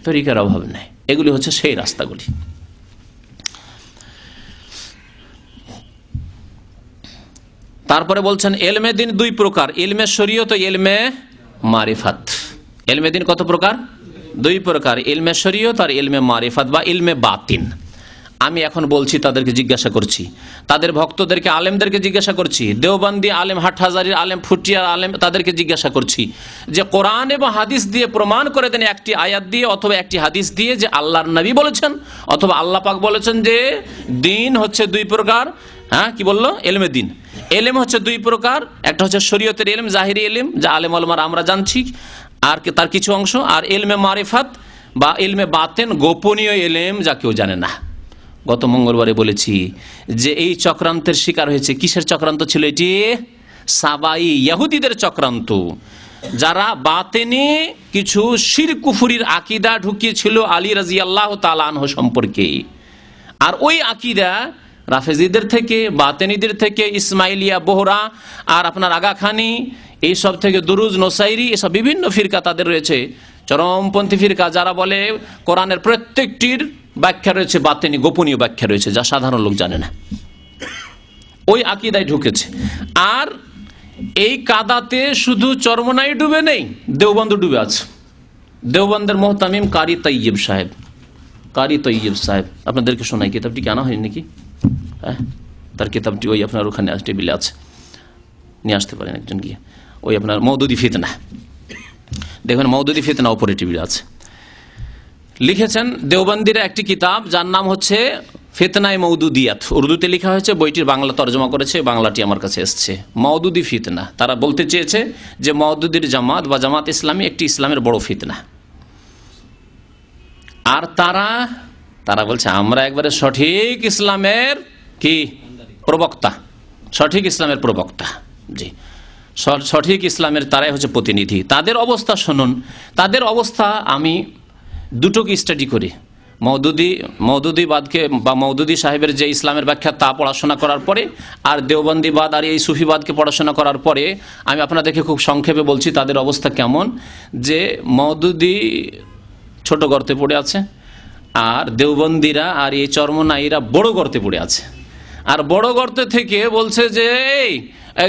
তরিকার অভাব নেই, এগুলি হচ্ছে সেই রাস্তাগুলি। তারপরে বলছেন ইলমে দ্বীন 2 প্রকার, ইলমে শরীয়ত ও ইলমে মারিফাত। ইলমে দ্বীন কত প্রকার? 2 প্রকার, ইলমে শরীয়ত আর ইলমে মারিফাত বা ইলমে বাতিন। আমি এখন বলছি, তাদেরকে জিজ্ঞাসা করছি, তাদের ভক্তদেরকে, আলেমদেরকে জিজ্ঞাসা করছি, দেওবন্দি আলেম, হাটহাজারির আলেম, ফুটিয়ার আলেম, তাদেরকে জিজ্ঞাসা করছি যে কোরআন এবং হাদিস দিয়ে প্রমাণ করে দেন, একটি আয়াত দিয়ে অথবা একটি হাদিস দিয়ে, যে আল্লাহর নবী বলেছেন অথবা আল্লাহ পাক বলেছেন যে দিন হচ্ছে 2 প্রকার। হ্যাঁ, কি বললো? ইলমে দ্বীন, ইলম হচ্ছে 2 প্রকার, একটা হচ্ছে শরীয়তের ইলম, জাহিরি ইলম, যা আলেম ওলামারা আমরা জানছি, আর তার কিছু অংশ, আর ইলমে মারিফাত বা ইলমে বাতেন, গোপনীয় ইলম, যা কেউ জানে না। গত মঙ্গলবারে বলেছি যে এই চক্রান্তের শিকার হয়েছে। কিসের চক্রান্ত ছিল এটি? সাবাই ইহুদিদের চক্রান্ত, যারা বাতেনে কিছু শিরক কুফরির আকীদা ঢুকিয়েছিল আলী রাদিয়াল্লাহু তাআলা আনহু সম্পর্কে। আর ওই আকীদা রাফেজিদের থেকে, বাতেনিদের থেকে, ইসমাইলিয়া, বোহরা, আর আপনার আগাখানি, এই সব থেকে দুরুজ, নোসাইরি, এসব বিভিন্ন ফিরকা তাদের রয়েছে, চরমপন্থী ফিরকা, যারা বলে কোরআনের প্রত্যেকটির ব্যাখ্যা রয়েছে বাতেনি, গোপনীয় ব্যাখ্যা রয়েছে, যা সাধারণ লোক জানে না। ওই আকীদায় ঢুকেছে। আর এই কাদাতে শুধু চরমনাই ডুবে নেই, দেওবন্দ ডুবে আছে। দেওবন্দের মুহতামিম কারি তৈয়ব সাহেব, আপনাদেরকে শোনাই, কিতাবটি কি আনা হয়নি নাকি? হ্যাঁ, তার কিতাবটি ওই আপনার ওখানে টেবিলে আছে, নিয়ে আসতে পারেন একজন গিয়ে। ওই আপনার মওদুদি ফিতনা, দেখবেন মওদুদি ফিতনা ওপরে টেবিলে আছে। লিখেছেন দেওবন্দির একটি কিতাব, যার নাম হচ্ছে ফিতনায়ে মওদুদিয়াত, উর্দুতে লেখা হয়েছে, বইটির বাংলা তর্জমা করেছে, বাংলাটি আমার কাছে এসছে। মওদুদি ফিতনা, তারা বলতে চেয়েছে যে মওদুদির জামাত বা জামাত ইসলামী একটি ইসলামের বড় ফিতনা। আর তারা বলছে আমরা একবারে সঠিক ইসলামের কি প্রবক্তা, সঠিক ইসলামের প্রবক্তা। জি, সঠিক ইসলামের তারাই হচ্ছে প্রতিনিধি। তাদের অবস্থা শুনুন, তাদের অবস্থা আমি দুটোকে স্টাডি করি। মওদুদিবাদকে বা মওদুদি সাহেবের যে ইসলামের ব্যাখ্যা তা পড়াশোনা করার পরে আর দেওবন্দিবাদ আর এই সুফিবাদকে পড়াশোনা করার পরে আমি আপনাদেরকে খুব সংক্ষেপে বলছি তাদের অবস্থা কেমন। যে মওদুদি ছোট গর্তে পড়ে আছে, আর দেওবন্দিরা আর এই চরমনাইরা বড় গর্তে পড়ে আছে। আর বড় গর্তে থেকে বলছে যে এই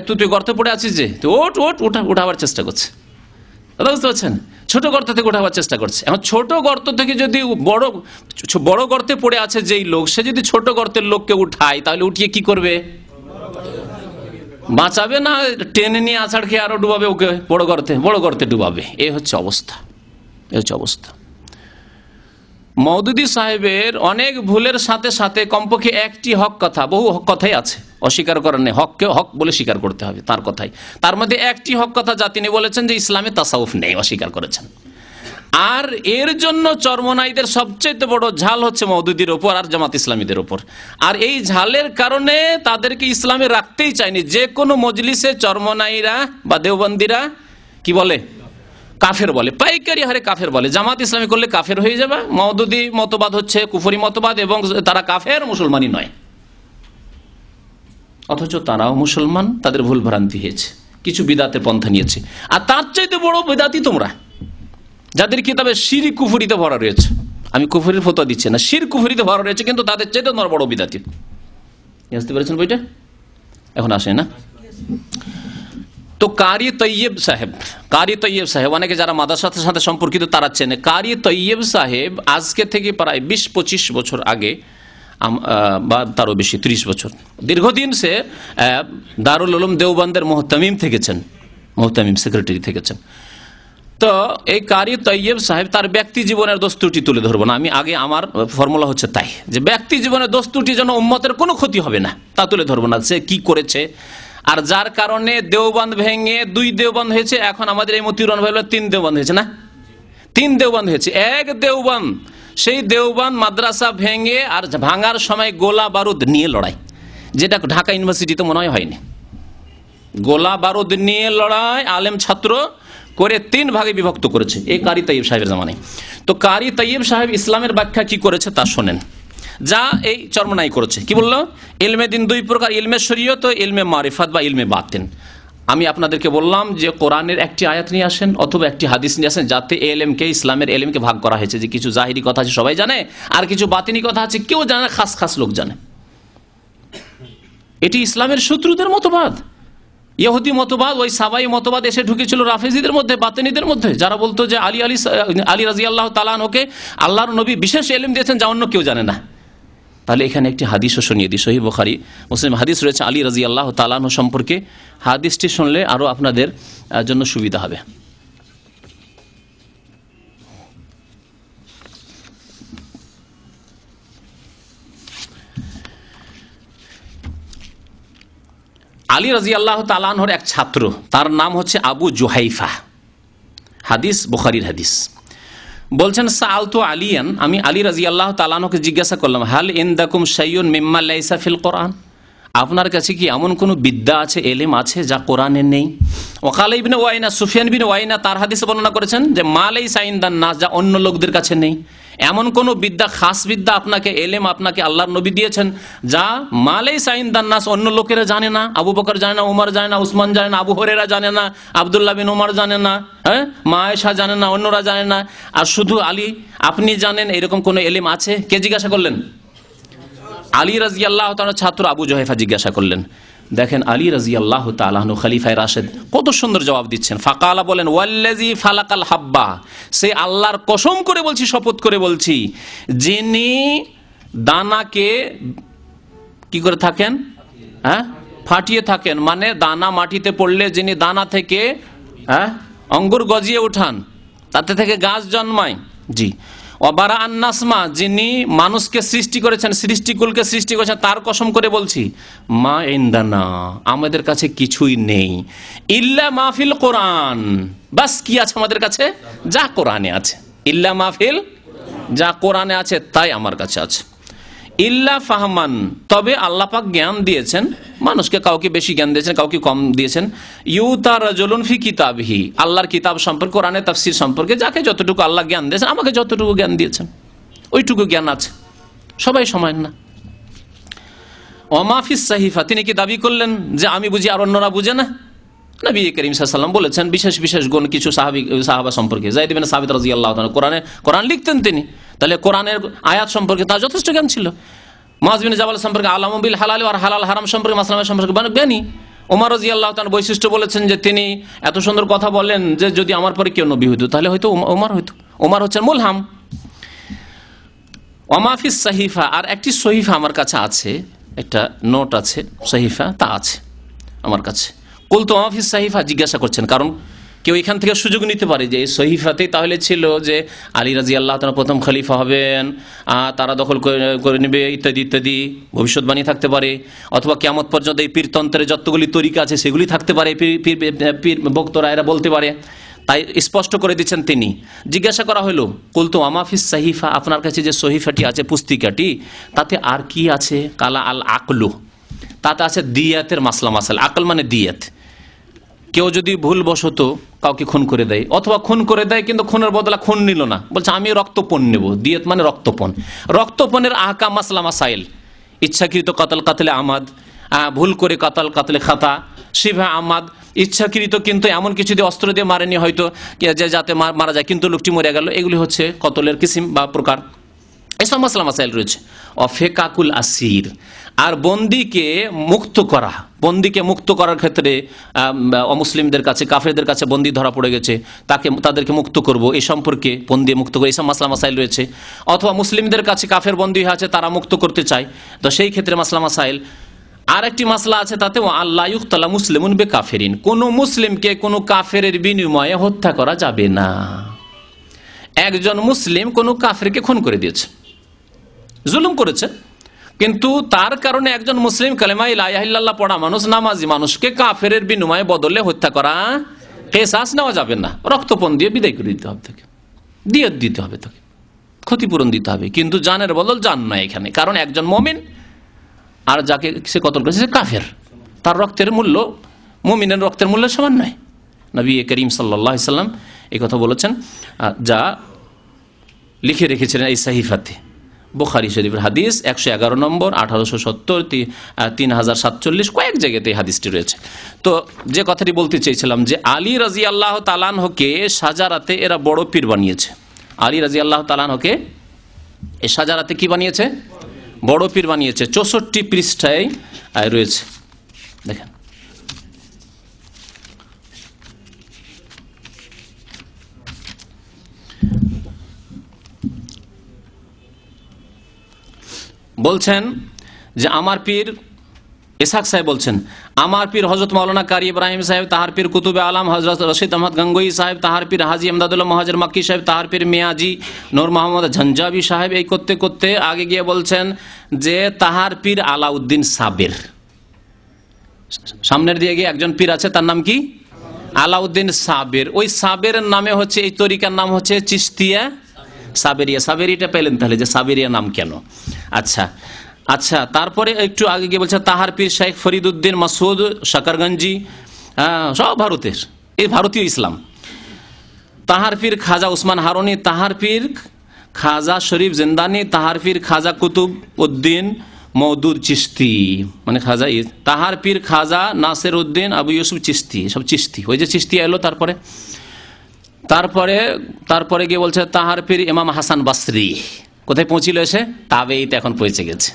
তুই গর্তে পড়ে আছিস, যে উঠাবার চেষ্টা করছে। বুঝতে পারছেন? ছোট গর্ত থেকে উঠাবার চেষ্টা করছে। এখন ছোট গর্ত থেকে যদি বড় গর্তে পড়ে আছে যেই লোক, সে যদি ছোট গর্তের লোককে উঠায়, তাহলে উঠিয়ে কি করবে? বাঁচাবে না টেনে নিয়ে আছাড় খেয়ে আরো ডুবাবে ওকে বড় গর্তে ডুবাবে। এই হচ্ছে অবস্থা। মওদুদি সাহেবের অনেক ভুলের সাথে সাথে কমপক্ষে একটি হক কথা, বহু হক কথাই আছে, অস্বীকার করার নেই, হককে হক বলে স্বীকার করতে হবে তার কথাই। তার মধ্যে একটি হক কথা যা তিনি বলেছেন যে ইসলামে তাসাউফ নেই, অস্বীকার করেছেন। আর এর জন্য চরমনাইদের সবচেয়ে বড় ঝাল হচ্ছে মওদুদির ওপর আর জামাত ইসলামীদের ওপর। আর এই ঝালের কারণে তাদেরকে ইসলামে রাখতেই চায়নি। যে কোনো মজলিসে চরমনাইরা বা দেওবন্দিরা কি বলে? কাফের বলে, পাইকারি হারে কাফের বলে। জামাত ইসলামী করলে কাফের হয়ে যাবে। মওদুদি মতবাদ হচ্ছে কুফরি মতবাদ এবং তারা কাফের, মুসলমানই নয়। অথচ তারাও মুসলমান, তাদের ভুল ভ্রান্তি হয়েছে, কিছু বিদাতের পন্থা নিয়েছে। আর তার চাইতে বড় বিদাতি তোমরা, যাদের কিতাবে শিরক কুফরিতে ভরা রয়েছে। আমি কুফরির ফতোয়া দিচ্ছি না, শিরক কুফরিতে ভরা রয়েছে, কিন্তু তাদের চাইতে তোমার বড় বিদাতি। বুঝতে পেরেছেন বইটা? এখন আসে না? তো কারি তৈয়ব সাহেব অনেকে যারা মাদ্রাসার সাথে সম্পর্কিত তারা চেনে। কারি তৈয়ব সাহেব আজকে থেকে প্রায় 20-25 বছর আগে বা তারও বেশি, 30 বছর, দীর্ঘদিন সে দারুল উলুম দেওবন্দের মুহতামিম সেক্রেটারি থেকেছেন। তো এই কারি তৈয়ব সাহেব তার ব্যক্তি জীবনের দোষ ত্রুটি তুলে ধরবো না আমি, আগে আমার ফর্মুলা হচ্ছে তাই, যে ব্যক্তি জীবনের দোষ ত্রুটি যেন উম্মতের কোনো ক্ষতি হবে না তা তুলে ধরবো না, সে কি করেছে। আর যার কারণে দেওবন্দ ভেঙে 2 দেওবন্দ হয়েছে, এখন আমাদের এই মতিউর ভাই 3 দেওবন্দ হয়েছে না? 3 দেওবন্দ হয়েছে। এক দেওবন্দ, সেই দেওবন্দ মাদ্রাসা ভেঙে আর ভাঙার সময় গোলা বারুদ নিয়ে লড়াই, যেটা ঢাকা ইউনিভার্সিটিতে মনে হয়নি। গোলা বারুদ নিয়ে লড়াই, আলেম ছাত্র করে 3 ভাগে বিভক্ত করেছে এই কারি তৈয়ব সাহেবের জামানায়। তো কারি তৈয়ব সাহেব ইসলামের ব্যাখ্যা কি করেছে তা শোনেন, যা এই চরমনাই করেছে। কি বললো? ইলমে দিন 2 প্রকার, ইলমে শরীয়ত ও ইলমে মারিফাত বা ইলমে বাতিন। আমি আপনাদেরকে বললাম যে কোরআনের একটি আয়াত নিয়ে আসেন অথবা একটি হাদিস নিয়ে আসেন, যাতে এলএমকে, ইসলামের এলএমকে ভাগ করা হয়েছে, যে কিছু জাহিরি কথা আছে সবাই জানে, আর কিছু বাতিনি কথা আছে কেউ জানে, খাস লোক জানে। এটি ইসলামের শত্রুদের মতবাদ, ইহুদি মতবাদ, ওই সাবাই মতবাদ এসে ঢুকেছিল রাফেজিদের মধ্যে, বাতিনিদের মধ্যে, যারা বলতো যে আলী রাদিয়াল্লাহু তাআলা আনহুকে আল্লাহর নবী বিশেষ ইলম দিয়েছেন যা অন্য কেউ জানে না। তাহলে এখানে একটি হাদিসও শুনিয়ে দিই, সহিহ বুখারী মুসলিম হাদিস রয়েছে আলী রাদিয়াল্লাহু তাআলা আনহু সম্পর্কে। হাদিসটি শুনলে আরো আপনাদের জন্য সুবিধা হবে। আলী রাদিয়াল্লাহু তাআলা আনহুর এক ছাত্র, তার নাম হচ্ছে আবু জুহাইফা, হাদিস বুখারীর হাদিস। বলছেন সাআলতু আলিয়ান, আমি আলী রাদিয়াল্লাহু তাআলা আনহুকে জিজ্ঞাসা করলাম, হাল ইনদাকুম শাইউন মিম্মা লাইসা ফিল কোরআন, আপনার কাছে কি এমন কোন বিদ্যা আছে, এলেম আছে যা কোরআনে নেই? ওয়াকাল ইবনে ওয়াইনা, সুফিয়ান বিন ওয়াইনা তার হাদিসে বর্ণনা করেছেন যে মা লাইসা ইনদান নাস, যা অন্য লোকদের কাছে নেই। এমন কোন বিদ্যা, খাস বিদ্যা আপনাকে, এলেম আপনাকে আল্লাহর নবী দিয়েছেন যা মা লাইসা ইনদান নাস, অন্য লোকেরা জানে না। আবু বকর জানে না, উমর জানে না, উসমান জানে না, আবু হুরায়রা জানে না, আব্দুল্লাহ বিন উমর জানে না, মা আয়েশা জানে না, অন্যরা জানে না, আর শুধু আলী আপনি জানেন, এরকম কোন এলেম আছে? কে জিজ্ঞাসা করলেন? আলী রাদিয়াল্লাহু তাআলা ছাত্র আবু জুহাইফা জিজ্ঞাসা করলেন। দেখেন আলী রাদিয়াল্লাহু তাআলা আনহু খলিফায়ে রাশেদ কত সুন্দর জবাব দিচ্ছেন। ফাকালা, বলেন, ওয়াল্লাযী ফালাকাল হাব্বা, সে আল্লাহর কসম করে বলছি, শপথ করে বলছি, যিনি দানাকে কি করে থাকেন, ফাটিয়ে থাকেন, মানে দানা মাটিতে পড়লে যিনি দানা থেকে অঙ্কুর গজিয়ে উঠান, তাতে থেকে গাছ জন্মায়। জি। ওয়াবারা আন্নাসমা, যিনি মানুষকে সৃষ্টি করেছেন, সৃষ্টিকুলকে সৃষ্টি করেছেন, তার কসম করে বলছি, মা ইনদানা, আমাদের কাছে কিছুই নেই, ইল্লা মাহফিল কোরআন, বাস কি আছে আমাদের কাছে? যা কোরআনে আছে। ইল্লা মাহফিল, যা কোরআনে আছে তাই আমার কাছে আছে। ইল্লা ফাহমান, তবে আল্লাহ পাক জ্ঞান দিয়েছেন মানুষকে, কাউকে বেশি জ্ঞান দিয়েছেন, কাউকে কম দিয়েছেন। ইউতা রাজুলুন ফি কিতাবিহি, আল্লাহর কিতাব সম্পর্কে, কোরআনের তাফসীর সম্পর্কে যাকে যতটুকু আল্লাহ জ্ঞান দিয়েছেন, আমাকে যতটুকু জ্ঞান দিয়েছেন ওইটুকু জ্ঞান আছে, সবাই সমান না। ওমাফিস সাহিফা, তিনি কি দাবি করলেন যে আমি বুঝি আর অন্যরা বুঝে না? নবী করিম সাল্লাল্লাহু আলাইহি ওয়াসাল্লাম বলেছেন বিশেষ বিশেষ গুণ কিছু সাহাবা সম্পর্কে। যায়েদ ইবনে সাবিত রাদিয়াল্লাহু তাআলা কোরআন লিখতেন তিনি, তাহলে কোরআনের আয়াত সম্পর্কে তার যথেষ্ট জ্ঞান ছিল। মুআয বিন জাবাল সম্পর্কে আলামু বিল হালাল ওয়া হালাল হারাম সম্পর্কে, মাসলাম সম্পর্কে জ্ঞানী। ওমর রাদিয়াল্লাহু তাআলার বৈশিষ্ট্য বলেছেন যে তিনি এত সুন্দর কথা বলেন যে যদি আমার পরে কেউ নবী হইতো তাহলে হয়তো ওমর হইতো। ওমর হচ্ছেন মুলহাম। ওমাফিস সাহিফা, আর একটি সহিফা আমার কাছে আছে, একটা নোট আছে, সহিফা তা আছে আমার কাছে। কুলতু ওমাফিস সাহিফা, জিজ্ঞাসা করছেন, কারণ কেউ এখান থেকে সুযোগ নিতে পারে যে এই সহিফাতেই তাহলে ছিল যে আলী রাদিয়াল্লাহু তাআলা প্রথম খলিফা হবেন, তারা দখল করে নেবে ইত্যাদি ইত্যাদি ভবিষ্যৎবাণী থাকতে পারে, অথবা কিয়ামত পর্যন্ত এই পীরতন্ত্রের যতগুলি তরিকা আছে সেগুলি থাকতে পারে, পীর ভক্তরা এরা বলতে পারে। তাই স্পষ্ট করে দিচ্ছেন তিনি। জিজ্ঞাসা করা হলো, কুলতু ওমাফিস সাহিফা, আপনার কাছে যে সহিফাটি আছে, পুস্তিকাটি, তাতে আর কি আছে? কালা আল আকলু, তাতে আছে দিয়াতের মাসলা মাসাল। আকল মানে দিয়াত। কেউ যদি ভুলবশত কাউকে খুন করে দেয়, অথবা খুন করে দেয় কিন্তু খুনের বদলা খুন নিল না, বলছে আমি রক্তপণ নেব। দিয়াত মানে রক্তপণ। রক্তপণের আহকাম মাসলা মাসাইল, ইচ্ছাকৃত কাতলে আমাদ, ভুল করে কাতলে খাতা, শিভা আমাদ, ইচ্ছাকৃত কিন্তু এমন কিছু দিয়ে অস্ত্র দিয়ে মারেনি হয়তো যাতে মারা যায় কিন্তু লোকটি মরে গেল, এগুলি হচ্ছে কতলের কিসিম বা প্রকার, এসব মাসলা মাসাইল রয়েছে। অফেকাকুল আসির, আর বন্দীকে মুক্ত করা, বন্দীকে মুক্ত করার ক্ষেত্রে অমুসলিমদের কাছে, কাফেরদের কাছে বন্দী ধরা পড়ে গেছে, তাদেরকে মুক্ত করব, এই সম্পর্কে বন্দী মুক্ত করে এইসব মাসলা মাসাইল রয়েছে। অথবা মুসলিমদের কাছে কাফের বন্দী আছে, তারা মুক্ত করতে চায়, তো সেই ক্ষেত্রে মাসলা মাসাইল। আর একটি মাসলা আছে তাতে, আল্লাহ ইউক্তালা মুসলিমুন বে কাফেরিন, কোন মুসলিমকে কোন কাফেরের বিনিময়ে হত্যা করা যাবে না। একজন মুসলিম কোন কাফেরকে খুন করে দিয়েছে, জুলুম করেছে, কিন্তু তার কারণে একজন মুসলিম কালেমা লা ইলাহা ইল্লাল্লাহ পড়া মানুষ, নামাজি মানুষকে কাফেরের বিনিময়ে বদলে হত্যা করা, কিসাস নেওয়া যাবে না, রক্তপণ দিয়ে বিদায় করে দিতে হবে তাকে, দিয়ত দিতে হবে তাকে, ক্ষতিপূরণ দিতে হবে, কিন্তু জানের বদল জান নয় এখানে। কারণ একজন মুমিন আর যাকে সে কতল করেছে সে কাফের, তার রক্তের মূল্য মুমিনের রক্তের মূল্য সমান নয়। নবী করিম সাল্লাল্লাহু আলাইহি সাল্লাম এই কথা বলেছেন, যা লিখে রেখেছিলেন এই সাহিফাতে। বুখারী শরীফের হাদিস 111 নম্বর, 1870, 3047, কয়েক জায়গাতে এই হাদিসটি রয়েছে। তো যে কথাটি বলতে চেয়েছিলাম যে আলী রাদিয়াল্লাহু তাআলা আনহুকে সাজারাতে এরা বড় পীর বানিয়েছে। আলী রাদিয়াল্লাহু তাআলা আনহুকে এই সাজারাতে কি বানিয়েছে? বড় পীর বানিয়েছে। 64 পৃষ্ঠায় রয়েছে, দেখেন। বলছেন যে আমার পীর ইসহাক সাহেব বলছেন, আমার পীর হযরত মাওলানা কারি ইব্রাহিম সাহেব, তাহার পীর কুতুবে আলম হযরত রশিদ আহমদ গঙ্গোই সাহেব, তাহার পীর হাজী আমদাদুল্লাহ মহাজির মক্কি সাহেব, তাহার পীর মিয়াজি নূর মোহাম্মদ ঝঞ্ঝাবি সাহেব। এই করতে করতে আগে গিয়ে বলছেন যে তাহার পীর আলাউদ্দিন সাবের। সামনের দিয়ে গিয়ে একজন পীর আছে, তার নাম কি? আলাউদ্দিন সাবের। ওই সাবের নামে হচ্ছে এই তরিকার নাম হচ্ছে চিশতিয়া সাবেরিয়া। সাবেরিটা পেলেন তাহলে যে সাবেরিয়া নাম কেন? আচ্ছা, তারপরে একটু আগে গিয়ে বলছে তাহার পীর শেখ ফরিদউদ্দিন মাসুদ শাকারগঞ্জি, সব ভারতের, এই ভারতীয় ইসলাম। তাহার পীর খাজা উসমান হারুনি, তাহার পীর খাজা শরীফ জিন্দানি, তাহার পীর খাজা কুতুব উদ্দিন মওদুদ চিশতি, মানে খাজা। তাহার পীর খাজা নাসির উদ্দিন আবু ইউসুফ চিশতি, সব চিশতি। ওই যে চিশতি এলো, তারপরে গিয়ে বলছে তাহার পীর ইমাম হাসান বাসরি। কোথায় পৌঁছিল এসে? তাবেইতে এখন পৌঁছে গেছে,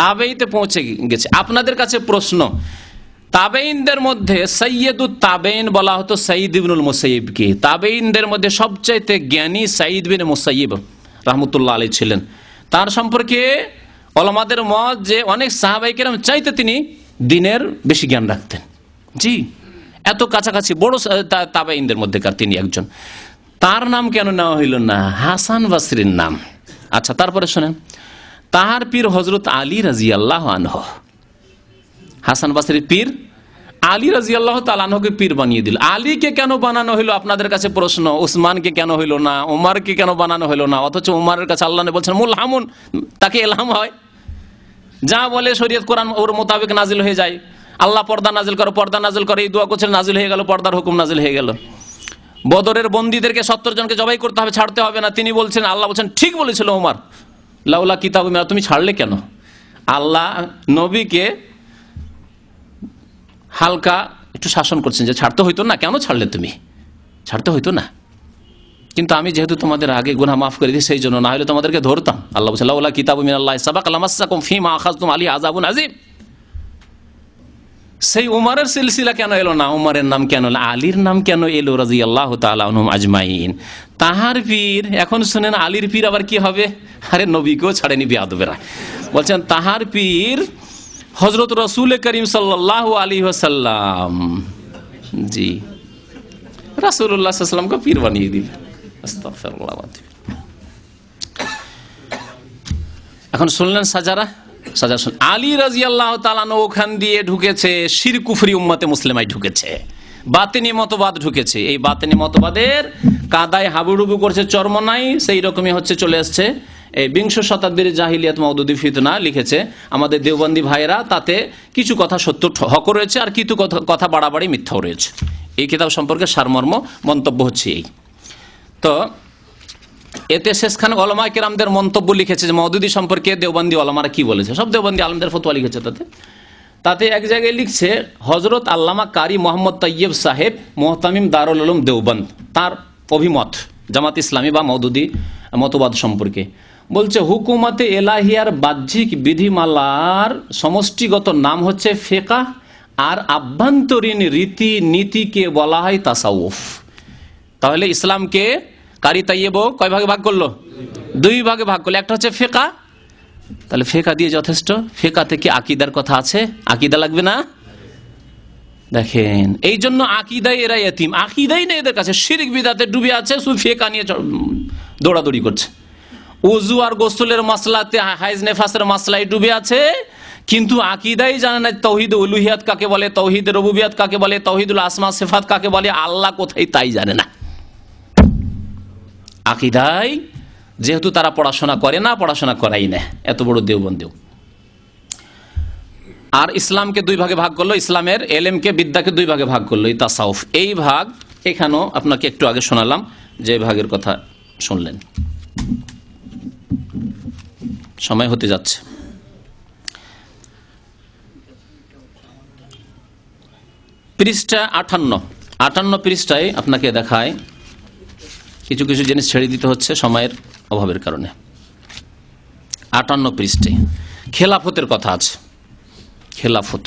তাবেইতে পৌঁছে গেছে। আপনাদের কাছে প্রশ্ন, তাবেইনদের মধ্যে সৈয়দুত তাবেইন বলা হতো সঈদ ইবনুল মুসাইয়িবকে। তাবেইনদের মধ্যে সবচাইতে জ্ঞানী সঈদ বিন মুসাইয়িব রাহমাতুল্লাহ আলাইহি ছিলেন। তার সম্পর্কে ওলামাদের মত যে অনেক সাহাবায়ে কেরাম চাইতে তিনি দ্বীনের বেশি জ্ঞান রাখতেন। জি, এত কাছাকাছি বড় তাবেইনদের মধ্যেকার তিনি একজন। তার নাম কেন নেওয়া হইল না? হাসান বাসরির নাম। আচ্ছা, তারপরে শোনেন, তাহার পীর হযরত আলী রাদিয়াল্লাহু আনহু। হাসান বাসরির পীর আলী রাদিয়াল্লাহু তাআলা আনহুকে পীর বানিয়ে দিল। আলীকে কেন বানানো হইল আপনাদের কাছে প্রশ্ন? উসমানকে কেন হইল না? উমারকে কেন বানানো হইল না? অথচ উমারের কাছে আল্লাহ বলছেন মুলহামুন, তাকে ইলহাম হয়, যা বলে শরীয়ত কোরআন ওর মোতাবেক নাজিল হয়ে যায়। আল্লাহ পর্দা নাজিল করে, এই দোয়া করছেন, নাজিল হয়ে গেল, পর্দার হুকুম নাজিল হয়ে গেল। বদরের বন্দীদেরকে 70 জনকে জবাই করতে হবে, ছাড়তে হবে না, তিনি বলছেন, আল্লাহ বলছেন ঠিক বলেছিল উমার, লাউলা কিতাব মিনাল্লাহ, তুমি ছাড়লে কেন? আল্লাহ নবীকে হালকা একটু শাসন করছেন যে ছাড়তে হইতো না, কেন ছাড়লে তুমি? ছাড়তে হইতো না, কিন্তু আমি যেহেতু তোমাদের আগে গুনাহ মাফ করে দিই সেই জন্য, না হলে তোমাদেরকে ধরতাম। আল্লাহ বলছে লাউলা কিতাবু মিনাল্লাহি সাবাকা লামাসসাকুম ফীমা আখাযতুম আলাইহি আযাবুন আযীম। সেই উমরের সিলসিলা কেন এলো না? উমরের নাম কেন এলো? আলীর নাম কেন এলো রাদিয়াল্লাহু তাআলা আনহুম আজমাইন? তাহার পীর। এখন শুনেন আলীর পীর আবার কি হবে? আরে নবীকেও ছাড়েনি বেয়াদবেরা। বলছেন তাহার পীর হযরত রাসূল করিম সাল্লাল্লাহু আলাইহি ওয়াসাল্লাম। জি, রাসূলুল্লাহ সাল্লাল্লাহু আলাইহি ওয়াসাল্লামকে পীর বানিয়ে দিল। আস্তাগফিরুল্লাহ। এখন শুনলেন সাজারা। আলী রাদিয়াল্লাহু তাআলা ওখান দিয়ে ঢুকেছে শিরক কুফরি উম্মতে মুসলিমায় ঢুকেছে, বাতিনি মতবাদ ঢুকেছে। এই বাতিনি মতবাদের কাদায় হাবুডুবু করছে চরমনাই। সেই রকমই হচ্ছে চলে আসছে এই 20 শতাব্দীর জাহিলিয়াত মওদুদি ফিতনা লিখেছে আমাদের দেওবন্দি ভাইয়েরা। তাতে কিছু কথা সত্য হক রয়েছে, আর কিছু কথা বাড়াবাড়ি মিথ্যাও রয়েছে। এই কিতাব সম্পর্কে সারমর্ম মন্তব্য হচ্ছে এই। তো এতে শেষখানে ওলামায়ে কেরামদের মন্তব্য লিখেছে যে মওদুদি সম্পর্কে দেওবন্দি ওলামারা কি বলেছে। সব দেওবন্দি আলেমদের ফতোয়া লিখেছে। তাতে এক জায়গায় লিখছে হযরত আল্লামা কারি মোহাম্মদ তাইয়্যিব সাহেব মুহতামিম দারুল উলুম দেওবন্দ, তার অভিমত জামাত ইসলামী বা মওদুদি মতবাদ সম্পর্কে বলছে হুকুমতে এলাহিয়ার বাহ্যিক বিধিমালার সমষ্টিগত নাম হচ্ছে ফিকহ, আর আভ্যন্তরীণ রীতি নীতিকে বলা হয় তাসাউফ। তাহলে ইসলামকে কারি তাইয়্যিব কয় ভাগে ভাগ করলো? 2 ভাগে ভাগ করলো। একটা হচ্ছে ফিকহ, তাহলে ফিকহ দিয়ে যথেষ্ট। ফিকহ থেকে আকীদার কথা আছে, আকীদা লাগবে না? দেখেন এই জন্য আকীদায় এরা ইতিম, আকীদাই নেই এদের কাছে, শিরক বিদআতে ডুবে আছে, শুধু ফিকহ নিয়ে দৌড়াদৌড়ি করছে। ওযু আর গোসলের মাসলাতে, হাইজ নেফাসের মাসলায় ডুবে আছে, কিন্তু আকীদাই জানে না তাওহীদ উলুহিয়াত কাকে বলে, তাওহীদ রুবুবিয়াত কাকে বলে, তাওহীদুল আসমা সিফাত কাকে বলে, আল্লাহ কোথায় তাই জানে না। আকীদায় যেহেতু তারা পড়াশোনা করে না, পড়াশোনা করাই না, এত বড় দেওবন্দিও। আর ইসলামকে 2 ভাগে ভাগ করলো, ইসলামের এলেমকে বিদ্যাকে 2 ভাগে ভাগ করলো, এই তাসাউফ। এই ভাগ এখানেও আপনাকে একটু আগে শোনালাম যে ভাগের কথা শুনলেন। সময় হতে যাচ্ছে। পৃষ্ঠা 58 পৃষ্ঠায় আপনাকে দেখায় কিছু কিছু জিনিস ছেড়ে দিতে হচ্ছে সময়ের অভাবের কারণে। 58 পৃষ্ঠায় খেলাফতের কথা আছে। খেলাফত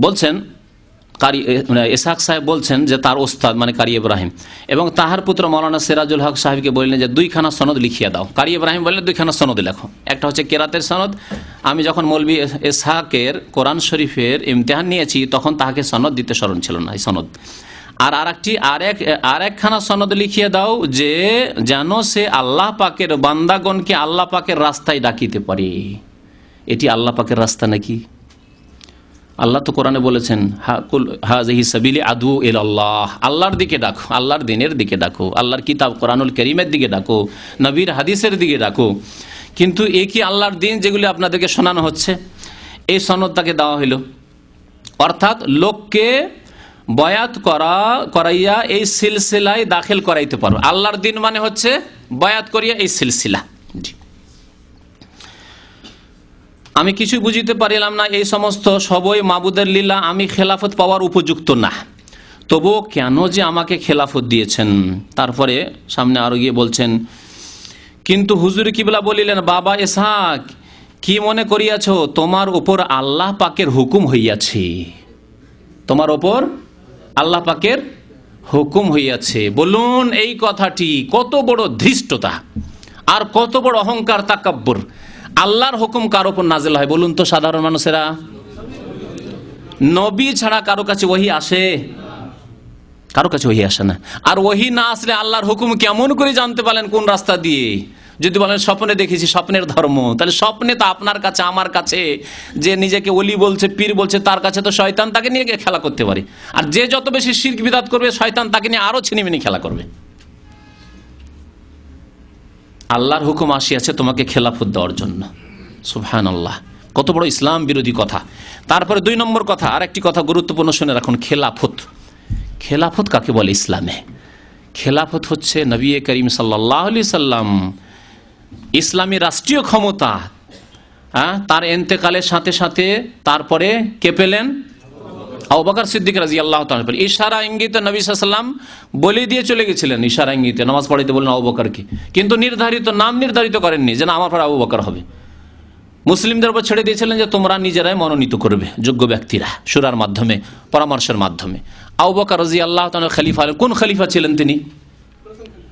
বলছেন কারি ইসহাক সাহেব বলছেন যে তার ওস্তাদ মানে কারি ইব্রাহিম এবং তাহার পুত্র মাওলানা সিরাজুল হক সাহেবকে বললেন যে 2খানা সনদ লিখিয়ে দাও। কারি ইব্রাহিম বললেন 2খানা সনদ লেখো। একটা হচ্ছে কেরাতের সনদ, আমি যখন মৌলভী ইসহাকের কোরআন শরীফের ইমতিহান নিয়েছি তখন তাহাকে সনদ দিতে স্মরণ ছিল না, এই সনদ। আর আরেকখানা সনদ লিখিয়ে দাও যে যেন সে আল্লাহ পাকের বান্দাগণকে আল্লাহ পাকের রাস্তায় ডাকিতে পারে। এটি আল্লাহ পাকের রাস্তা নাকি? আল্লাহ তো কোরআনে বলেছেন হাযিহি সাবিলি আদু ইলাল্লাহ, আল্লাহর দিকে ডাকো, আল্লাহর দিনের দিকে ডাকো, আল্লাহর কিতাব কোরআনুল কারীমের দিকে ডাকো, নবীর হাদিসের দিকে ডাকো। কিন্তু এই কি আল্লাহর দিন যেগুলি আপনাদেরকে শোনানো হচ্ছে, এই সনদ তাকে দেওয়া হইল। অর্থাৎ লোককে বয়াত করাইয়া এই সিলসিলায় দাখিল করাইতে পারো। আল্লাহর দিন মানে হচ্ছে বয়াত করিয়া এই সিলসিলা। আমি কিছু বুঝিতে পারিলাম না, এই সমস্ত সবই মাবুদের লীলা, আমি খেলাফত পাওয়ার উপযুক্ত না, তবুও কেন যে আমাকে খেলাফত দিয়েছেন। তারপরে সামনে আরো গিয়ে বলছেন কিন্তু হুজুর কিবলা বলিলেন বাবা ইসহাক কি মনে করিয়াছ, তোমার উপর আল্লাহ পাকের হুকুম হইয়াছে, তোমার উপর আল্লাহ পাকের হুকুম হইয়াছে। বলুন এই কথাটি কত বড় ধৃষ্টতা আর কত বড় অহংকার, তাকাব্বুর। আল্লাহর হুকুম কার উপর নাজিল হয় বলুন তো সাধারণ মানুষেরা? নবী ছাড়া কারো কাছে ওহী আসে? কারো কাছে ওহী আসে না। আর ওহী না আসলে আল্লাহর হুকুম কেমন করে জানতে পারলেন কোন রাস্তা দিয়ে? যদি বলেন স্বপ্নে দেখেছি, স্বপ্নের ধর্ম, তাহলে স্বপ্নে তো আপনার কাছে আমার কাছে যে নিজেকে ওলি বলছে, পীর বলছে, তার কাছে তো শয়তান তাকে নিয়ে খেলা করতে পারে। আর যে যত বেশি শিরক বিদআত করবে শয়তান তাকে নিয়ে আরো ছিনিমিনি খেলা করবে। আল্লাহর হুকুম আসিয়াছে তোমাকে খেলাফত দেওয়ার জন্য। সুবহানাল্লাহ, কত বড় ইসলাম বিরোধী কথা। তারপরে 2 নম্বর কথা, আর একটি কথা গুরুত্বপূর্ণ শুনে রাখুন। খেলাফত, খেলাফত কাকে বলে ইসলামে? খেলাফত হচ্ছে নবী করিম সাল্লাল্লাহু আলাইহি সাল্লাম ইসলামী রাষ্ট্রীয় ক্ষমতা, তার ইন্তেকালের সাথে সাথে তারপরে কে পেলেন? আবু বকর সিদ্দিক রাদিয়াল্লাহু তাআলা। ইশারা ইঙ্গিতে নবী সাল্লাল্লাহু আলাইহি সাল্লাম বলে দিয়ে চলে গেছিলেন, ইশারা ইঙ্গিতে নামাজ পড়াইতে বললেন আবু বকরকে, কিন্তু নাম নির্ধারিত করেননি যে না আমার পর আবু বকর হবে। মুসলিমদের উপর ছেড়ে দিয়েছিলেন যে তোমরা নিজেরাই মনোনীত করবে, যোগ্য ব্যক্তিরা, শুরার মাধ্যমে, পরামর্শের মাধ্যমে। আবু বকর রাদিয়াল্লাহু তাআলা খলিফা হলেন। কোন খলিফা ছিলেন তিনি?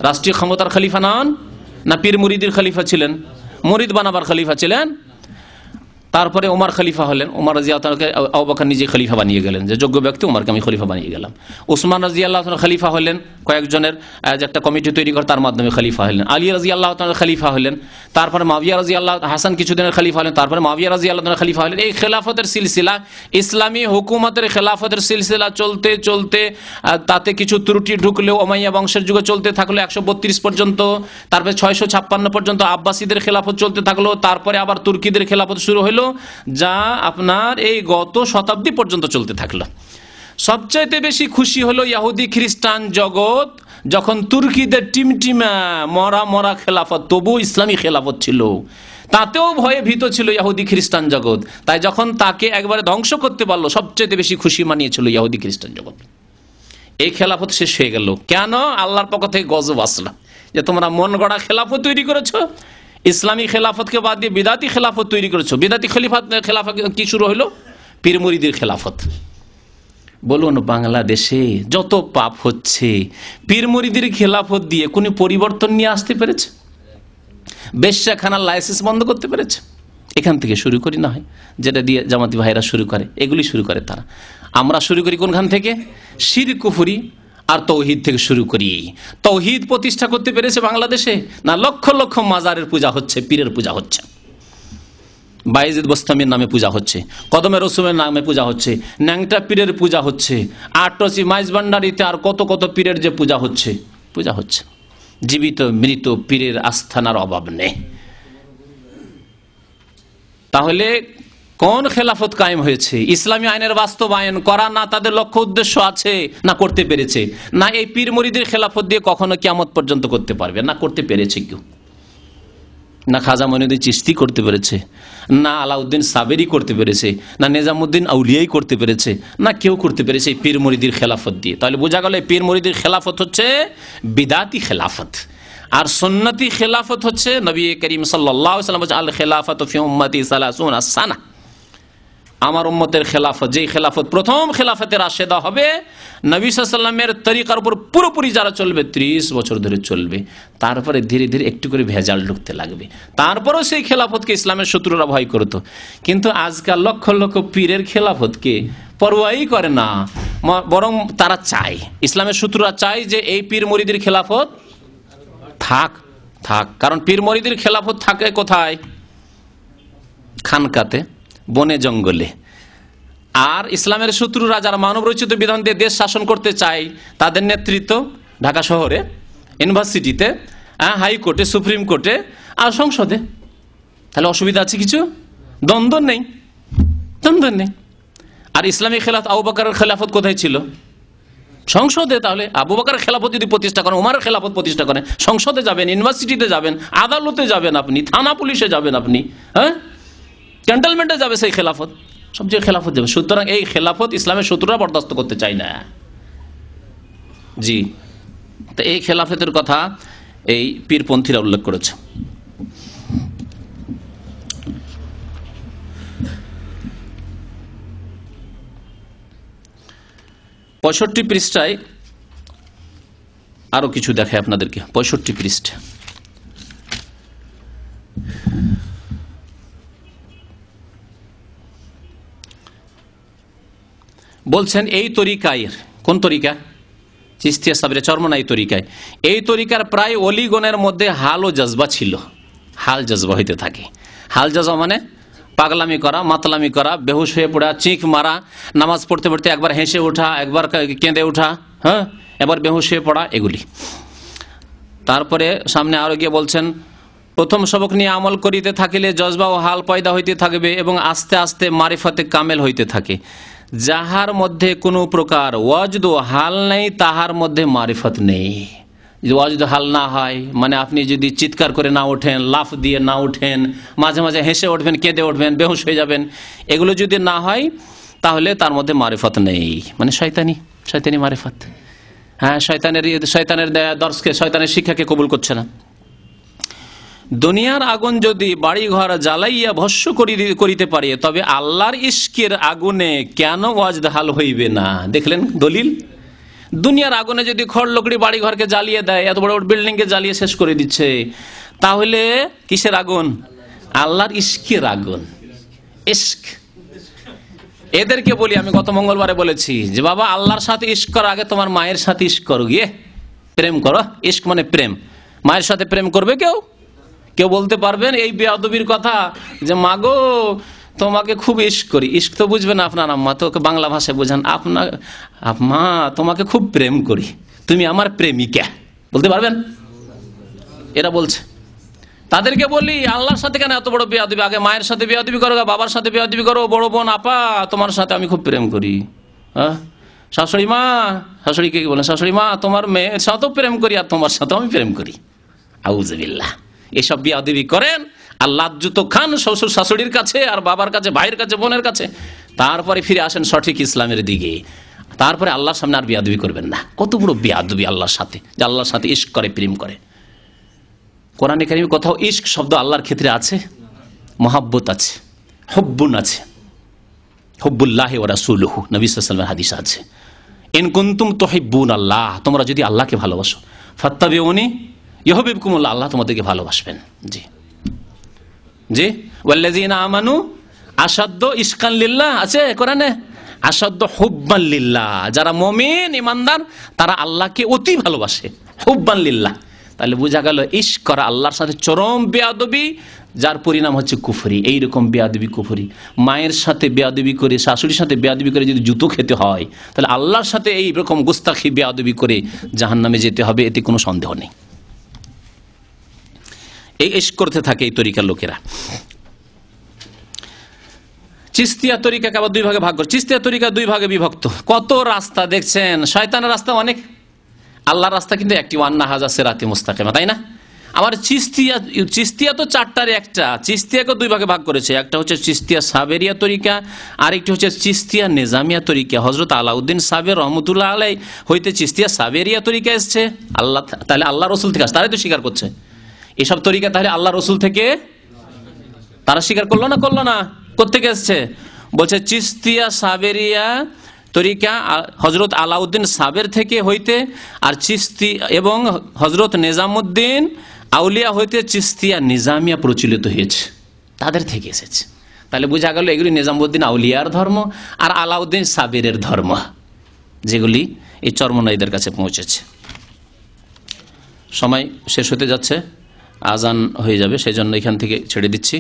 রাষ্ট্রীয় ক্ষমতার খলিফা নন, না পীর মুরিদের খলিফা ছিলেন? মুরিদ বানাবার খলিফা ছিলেন। তারপরে ওমর খলিফা হলেন। ওমর রাদিয়াল্লাহু তাআলাকে আবু বকর নিজে খলিফা বানিয়ে গেলেন, যে যোগ্য ব্যক্তি ওমরকে আমি খলিফা বানিয়ে গেলাম। উসমান রাদিয়াল্লাহু তাআলা খলিফা হলেন, কয়েকজনের একটা কমিটি তৈরি করে তার মাধ্যমে খলিফা হলেন। আলী রাদিয়াল্লাহু তাআলা খলিফা হলেন। তারপরে মুআবিয়া রাদিয়াল্লাহু, হাসান কিছুদিনের খলিফা হলেন। তারপরে মুআবিয়া রাদিয়াল্লাহু তাআলা খলিফা হলেন। এই খেলাফতের সিলসিলা, ইসলামী হুকুমতের খেলাফতের সিলসিলা চলতে চলতে তাতে কিছু ত্রুটি ঢুকলেও উমাইয়া বংশের যুগে চলতে থাকলো 132 পর্যন্ত, তারপরে 656 পর্যন্ত আব্বাসীদের খেলাফত চলতে থাকলো, তারপরে আবার তুর্কিদের খেলাফত শুরু হলো, যা আপনার এই গত শতাব্দী পর্যন্ত চলতে থাকলো। সবচাইতে বেশি খুশি হলো ইহুদি খ্রিস্টান জগৎ যখন তুর্কিদের টিমটিমা মরা খেলাফত, তবু ইসলামী খেলাফত ছিল, তাতেও ভয়ে ভীত ছিল ইহুদি খ্রিস্টান জগৎ। তাই যখন তাকে একবারে ধ্বংস করতে পারলো, সবচাইতে বেশি খুশি মানিয়েছিল ইহুদি খ্রিস্টান জগৎ। এই খেলাফত শেষ হয়ে গেল কেন? আল্লাহর পক্ষ থেকে গজব আসলো যে তোমরা মন গড়া খেলাফত তৈরি করেছো, ইসলামী খেলাফতকে বাদ দিয়ে বিদাতি খেলাফত তৈরি করেছো। বিদাতি খেলাফত কি শুরু হলো? পীর মুরিদের খেলাফত। বলুন, বাংলাদেশে যত পাপ হচ্ছে পীর মুরিদের খেলাফত দিয়ে কোন পরিবর্তন নিয়ে আসতে পেরেছে? বেশ্যাখানার লাইসেন্স বন্ধ করতে পেরেছে? এখান থেকে শুরু করি না হয়, যেটা দিয়ে জামাতি ভাইরা শুরু করে, এগুলি শুরু করে তারা। আমরা শুরু করি কোনখান থেকে? শিরক কুফরি আর তৌহিদ থেকে শুরু করি। তৌহিদ প্রতিষ্ঠা করতে পেরেছে বাংলাদেশে? না, লক্ষ লক্ষ মাজারের পূজা হচ্ছে, পীরের পূজা হচ্ছে, বাইজিদ বোস্তামির নামে পূজা হচ্ছে, কদমে রসুমের নামে পূজা হচ্ছে, ন্যাংটা পীরের পূজা হচ্ছে, আটচি মাইজবান্ডারিতে আর কত কত পীরের যে পূজা হচ্ছে। জীবিত মৃত পীরের আস্থানার অভাব নেই। তাহলে কোন খেলাফত কায়েম হয়েছে? ইসলামী আইনের বাস্তবায়ন করা না তাদের লক্ষ্য উদ্দেশ্য আছে, না করতে পেরেছে? না এই পীর মুরিদের খেলাফত দিয়ে কখনো কিয়ামত পর্যন্ত করতে পারবে? না করতে পেরেছে কেউ? না খাজা মঈনুদ্দিন চিশতি করতে পেরেছে, না আলাউদ্দিন সাবেরি করতে পেরেছে, না নিজামুদ্দিন আউলিয়াই করতে পেরেছে, না কেউ করতে পেরেছে এই পীর মুরিদের খেলাফত দিয়ে। তাহলে বোঝা গেল পীর মুরিদের খেলাফত হচ্ছে বিদাতি খেলাফত, আর সুন্নতি খেলাফত হচ্ছে নবী করিম সাল্লাল্লাহু আলাইহি ওয়াসাল্লাম বলেছেন, আল খেলাফাতু ফি উম্মতি 30 সানা। আমার উম্মতের খেলাফত, যেই খেলাফত প্রথম খেলাফতের রাশেদা হবে, নবী সাল্লাল্লাহু আলাইহি ওয়াসাল্লামের তরিকার উপর পুরোপুরি যারা চলবে 30 বছর ধরে চলবে। তারপরে ধীরে ধীরে একটু করে ভেজাল ঢুকতে লাগবে। তারপরেও সেই খেলাফতকে ইসলামের শত্রুরা ভয় করত, কিন্তু আজকাল লক্ষ লক্ষ পীরের খেলাফতকে পরোয়াই করে না, বরং তারা চায়, ইসলামের শত্রুরা চায় যে এই পীর মুরিদের খেলাফত থাক। কারণ পীর মুরিদের খেলাফত থাকে কোথায়? খানকাতে, বনে জঙ্গলে। আর ইসলামের শত্রুরা যারা মানব রচিত বিধান দিয়ে দেশ শাসন করতে চায়, তাদের নেতৃত্ব ঢাকা শহরে, ইউনিভার্সিটিতে, হাইকোর্টে, সুপ্রিম কোর্টে আর সংসদে। তাহলে অসুবিধা আছে কিছু? দ্বন্দ্ব নেই। আর ইসলামী খেলাফত, আবু বকরের খেলাফত কোথায় ছিল? সংসদে। তাহলে আবু বকরের খেলাফত যদি প্রতিষ্ঠা করেন, উমরের খেলাফত প্রতিষ্ঠা করেন, সংসদে যাবেন, ইউনিভার্সিটিতে যাবেন, আদালতে যাবেন, আপনি থানা পুলিশে যাবেন, আপনি ক্যান্টনমেন্টে যাবে সেই খেলাফত, সবচেয়ে খেলাফত যাবে। সুতরাং এই খেলাফত ইসলামের শত্রুরা বরদাস্ত করতে চায় না। জি, তো এই খেলাফতের কথা এই পীরপন্থীরা উল্লেখ করেছে। পঁয়ষট্টি পৃষ্ঠায় আরো কিছু দেখায় আপনাদেরকে। 65 পৃষ্ঠা বলছেন, এই তরিকায়, কোন তরিকা? চিশতিয়া সাবরে চরমনাই তরিকায়। এই তরিকার প্রায় অলিগণের মধ্যে হাল ও জজবা ছিল। হাল জজবা হইতে থাকে। হাল জজবা মানে পাগলামি করা, মাতলামি করা, বেহুশ হয়ে পড়া, চিখ মারা, নামাজ পড়তে পড়তে একবার হেসে ওঠা, একবার কেঁদে ওঠা, এবার বেহুশ হয়ে পড়া, এগুলি। তারপরে সামনে আরো গিয়ে বলছেন, প্রথম সবক নিয়ে আমল করিতে থাকিলে জজবা ও হাল পয়দা হইতে থাকবে এবং আস্তে আস্তে মারিফতে কামেল হইতে থাকে। যাহার মধ্যে কোনো প্রকার ওয়াজদ ও হাল নেই, তাহার মধ্যে মারিফত নেই। যদি ওয়াজদ হাল না হয়, মানে আপনি যদি চিৎকার করে না ওঠেন, লাফ দিয়ে না ওঠেন, মাঝে মাঝে হেসে উঠবেন, কেঁদে উঠবেন, বেহুশ হয়ে যাবেন, এগুলো যদি না হয় তাহলে তার মধ্যে মারিফত নেই, মানে শয়তানি মারিফত। হ্যাঁ, শয়তানের দর্শকে, শয়তানের শিক্ষাকে কবুল করছে না। দুনিয়ার আগুন যদি বাড়ি ঘর জ্বালাইয়া ভস্য করিতে পারে, তবে আল্লাহর ইশকের আগুনে কেন ওয়াজদ হাল হইবে না? দেখলেন দলিল। দুনিয়ার আগুনে যদি খড় লকড়ি বাড়ি ঘরকে জ্বালিয়ে দেয়, এত বড় বিল্ডিং কে জ্বালিয়ে শেষ করে দিচ্ছে, তাহলে কিসের আগুন? আল্লাহর ইশকের আগুন। ইশক, এদেরকে বলি, আমি গত মঙ্গলবারে বলেছি যে বাবা, আল্লাহর সাথে ইশক করার আগে তোমার মায়ের সাথে ইশক করো, গিয়ে প্রেম করো। ইশক মানে প্রেম। মায়ের সাথে প্রেম করবে কেউ বলতে পারবেন এই বেয়াদবির কথা যে মাগো তোমাকে খুব ইশক করি? ইশক তো বুঝবে না আপনার আম্মা, তো ওকে বাংলা ভাষায় বোঝান, মা তোমাকে খুব প্রেম করি, তুমি আমার প্রেমিকা, বলতে পারবেন? এরা বলছে। তাদেরকে বলি আল্লাহর সাথে কেন এত বড় বেয়াদবি? আগে মায়ের সাথে বেয়াদবি করো, বাবার সাথে বেয়াদবি করো, বড় বোন আপা তোমার সাথে আমি খুব প্রেম করি। হ্যাঁ, শাশুড়িকে কি বলেন? শাশুড়ি মা তোমার মেয়ের সাথেও প্রেম করি, আর তোমার সাথেও আমি প্রেম করি। আউযুবিল্লাহ। এসব বেয়াদবি করেন আর লাজ্জুত খান শ্বশুর শাশুড়ির কাছে, আর বাবার কাছে, ভাইয়ের কাছে, বোনের কাছে, তারপরে ফিরে আসেন সঠিক ইসলামের দিকে। তারপরে আল্লাহর সামনে আর বেয়াদবি করবেন না। কত বড় বেয়াদবি আল্লাহর সাথে, যে আল্লাহর সাথে ইশক করে, প্রেম করে। কোরআনে কারিমে কোথাও ইশক শব্দ আল্লাহর ক্ষেত্রে আছে? মহাব্বত আছে, হুব্বুন আছে, হুব্বুল্লাহি ওয়া রাসূলুহু, নবী সাল্লাল্লাহু আলাইহি ওয়াসাল্লামের হাদিস আছে, ইন কুনতুম তুহিব্বুন আল্লাহ, তোমরা যদি আল্লাহকে ভালোবাসো, ফাত্তাবিউনি ইউহিব্বুকুমুল্লাহ, আল্লাহ তোমাদেরকে ভালোবাসবেন। জি জি, ওয়াল্লাযিনা আমানু আশাদ্দু ইশকান লিল্লাহ আছে কোরআনে, আশাদ্দু হুব্বান লিল্লাহ। যারা মুমিন ঈমানদার তারা আল্লাহকে অতি ভালোবাসে, হুব্বান লিল্লাহ। তাহলে বোঝা গেল ইশক করা আল্লাহর সাথে চরম বেয়াদবি, যার পরিণাম হচ্ছে কুফরি। এইরকম বেয়াদবি কুফরি। মায়ের সাথে বেয়াদবি করে, শাশুড়ির সাথে বেয়াদবি করে যদি জুতো খেতে হয়, তাহলে আল্লাহর সাথে এইরকম গুস্তাখি বেয়াদবি করে জাহান্নামে যেতে হবে, এতে কোনো সন্দেহ নেই। এই ইশক করতে থাকে এই তরিকার লোকেরা। চিস্তিয়া তরিকাকে আবার দুই ভাগে ভাগ করে। চিস্তিয়া তরিকা দুই ভাগে বিভক্ত। কত রাস্তা দেখছেন, শয়তানের রাস্তা অনেক, আল্লাহর রাস্তা কিন্তু একটি, ওয়ান্না হাজা সিরাতি মুস্তাকিমা, তাই না? আমার চিস্তিয়া তো চারটার একটা। চিস্তিয়াকে দুই ভাগে ভাগ করেছে। একটা হচ্ছে চিস্তিয়া সাবেরিয়া তরিকা, আরেকটি হচ্ছে চিস্তিয়া নিজামিয়া তরিকা। হযরত আলাউদ্দিন সাবের রহমতুল্লাহ আলাইহি হইতে চিস্তিয়া সাবেরিয়া তরিকা এসছে। আল্লাহ তাহলে আল্লাহ রসুল থেকে আসছে, তারাই তো স্বীকার করছে এসব তরিকা। তাহলে আল্লাহ রসুল থেকে তারা স্বীকার করলো না? কোত্থেকে এসছে? বলছে চিস্তিয়া সাবেরিয়া তরিকা হযরত আলাউদ্দিন সাবের থেকে হইতে, আর চিস্তি এবং হযরত নিজামুদ্দিন আউলিয়া হইতে চিস্তিয়া নিজামিয়া প্রচলিত হয়েছে, তাদের থেকে এসেছে। তাহলে বোঝা গেল এগুলি নিজামুদ্দিন আউলিয়ার ধর্ম আর আলাউদ্দিন সাবেরের ধর্ম, যেগুলি এই চরমনাইদের কাছে পৌঁছেছে। সময় শেষ হতে যাচ্ছে, আজান হয়ে যাবে, সেই জন্য এখান থেকে ছেড়ে দিচ্ছি।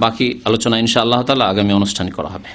বাকি আলোচনা ইনশাআল্লাহ তাআলা আগামী অনুষ্ঠানে করা হবে।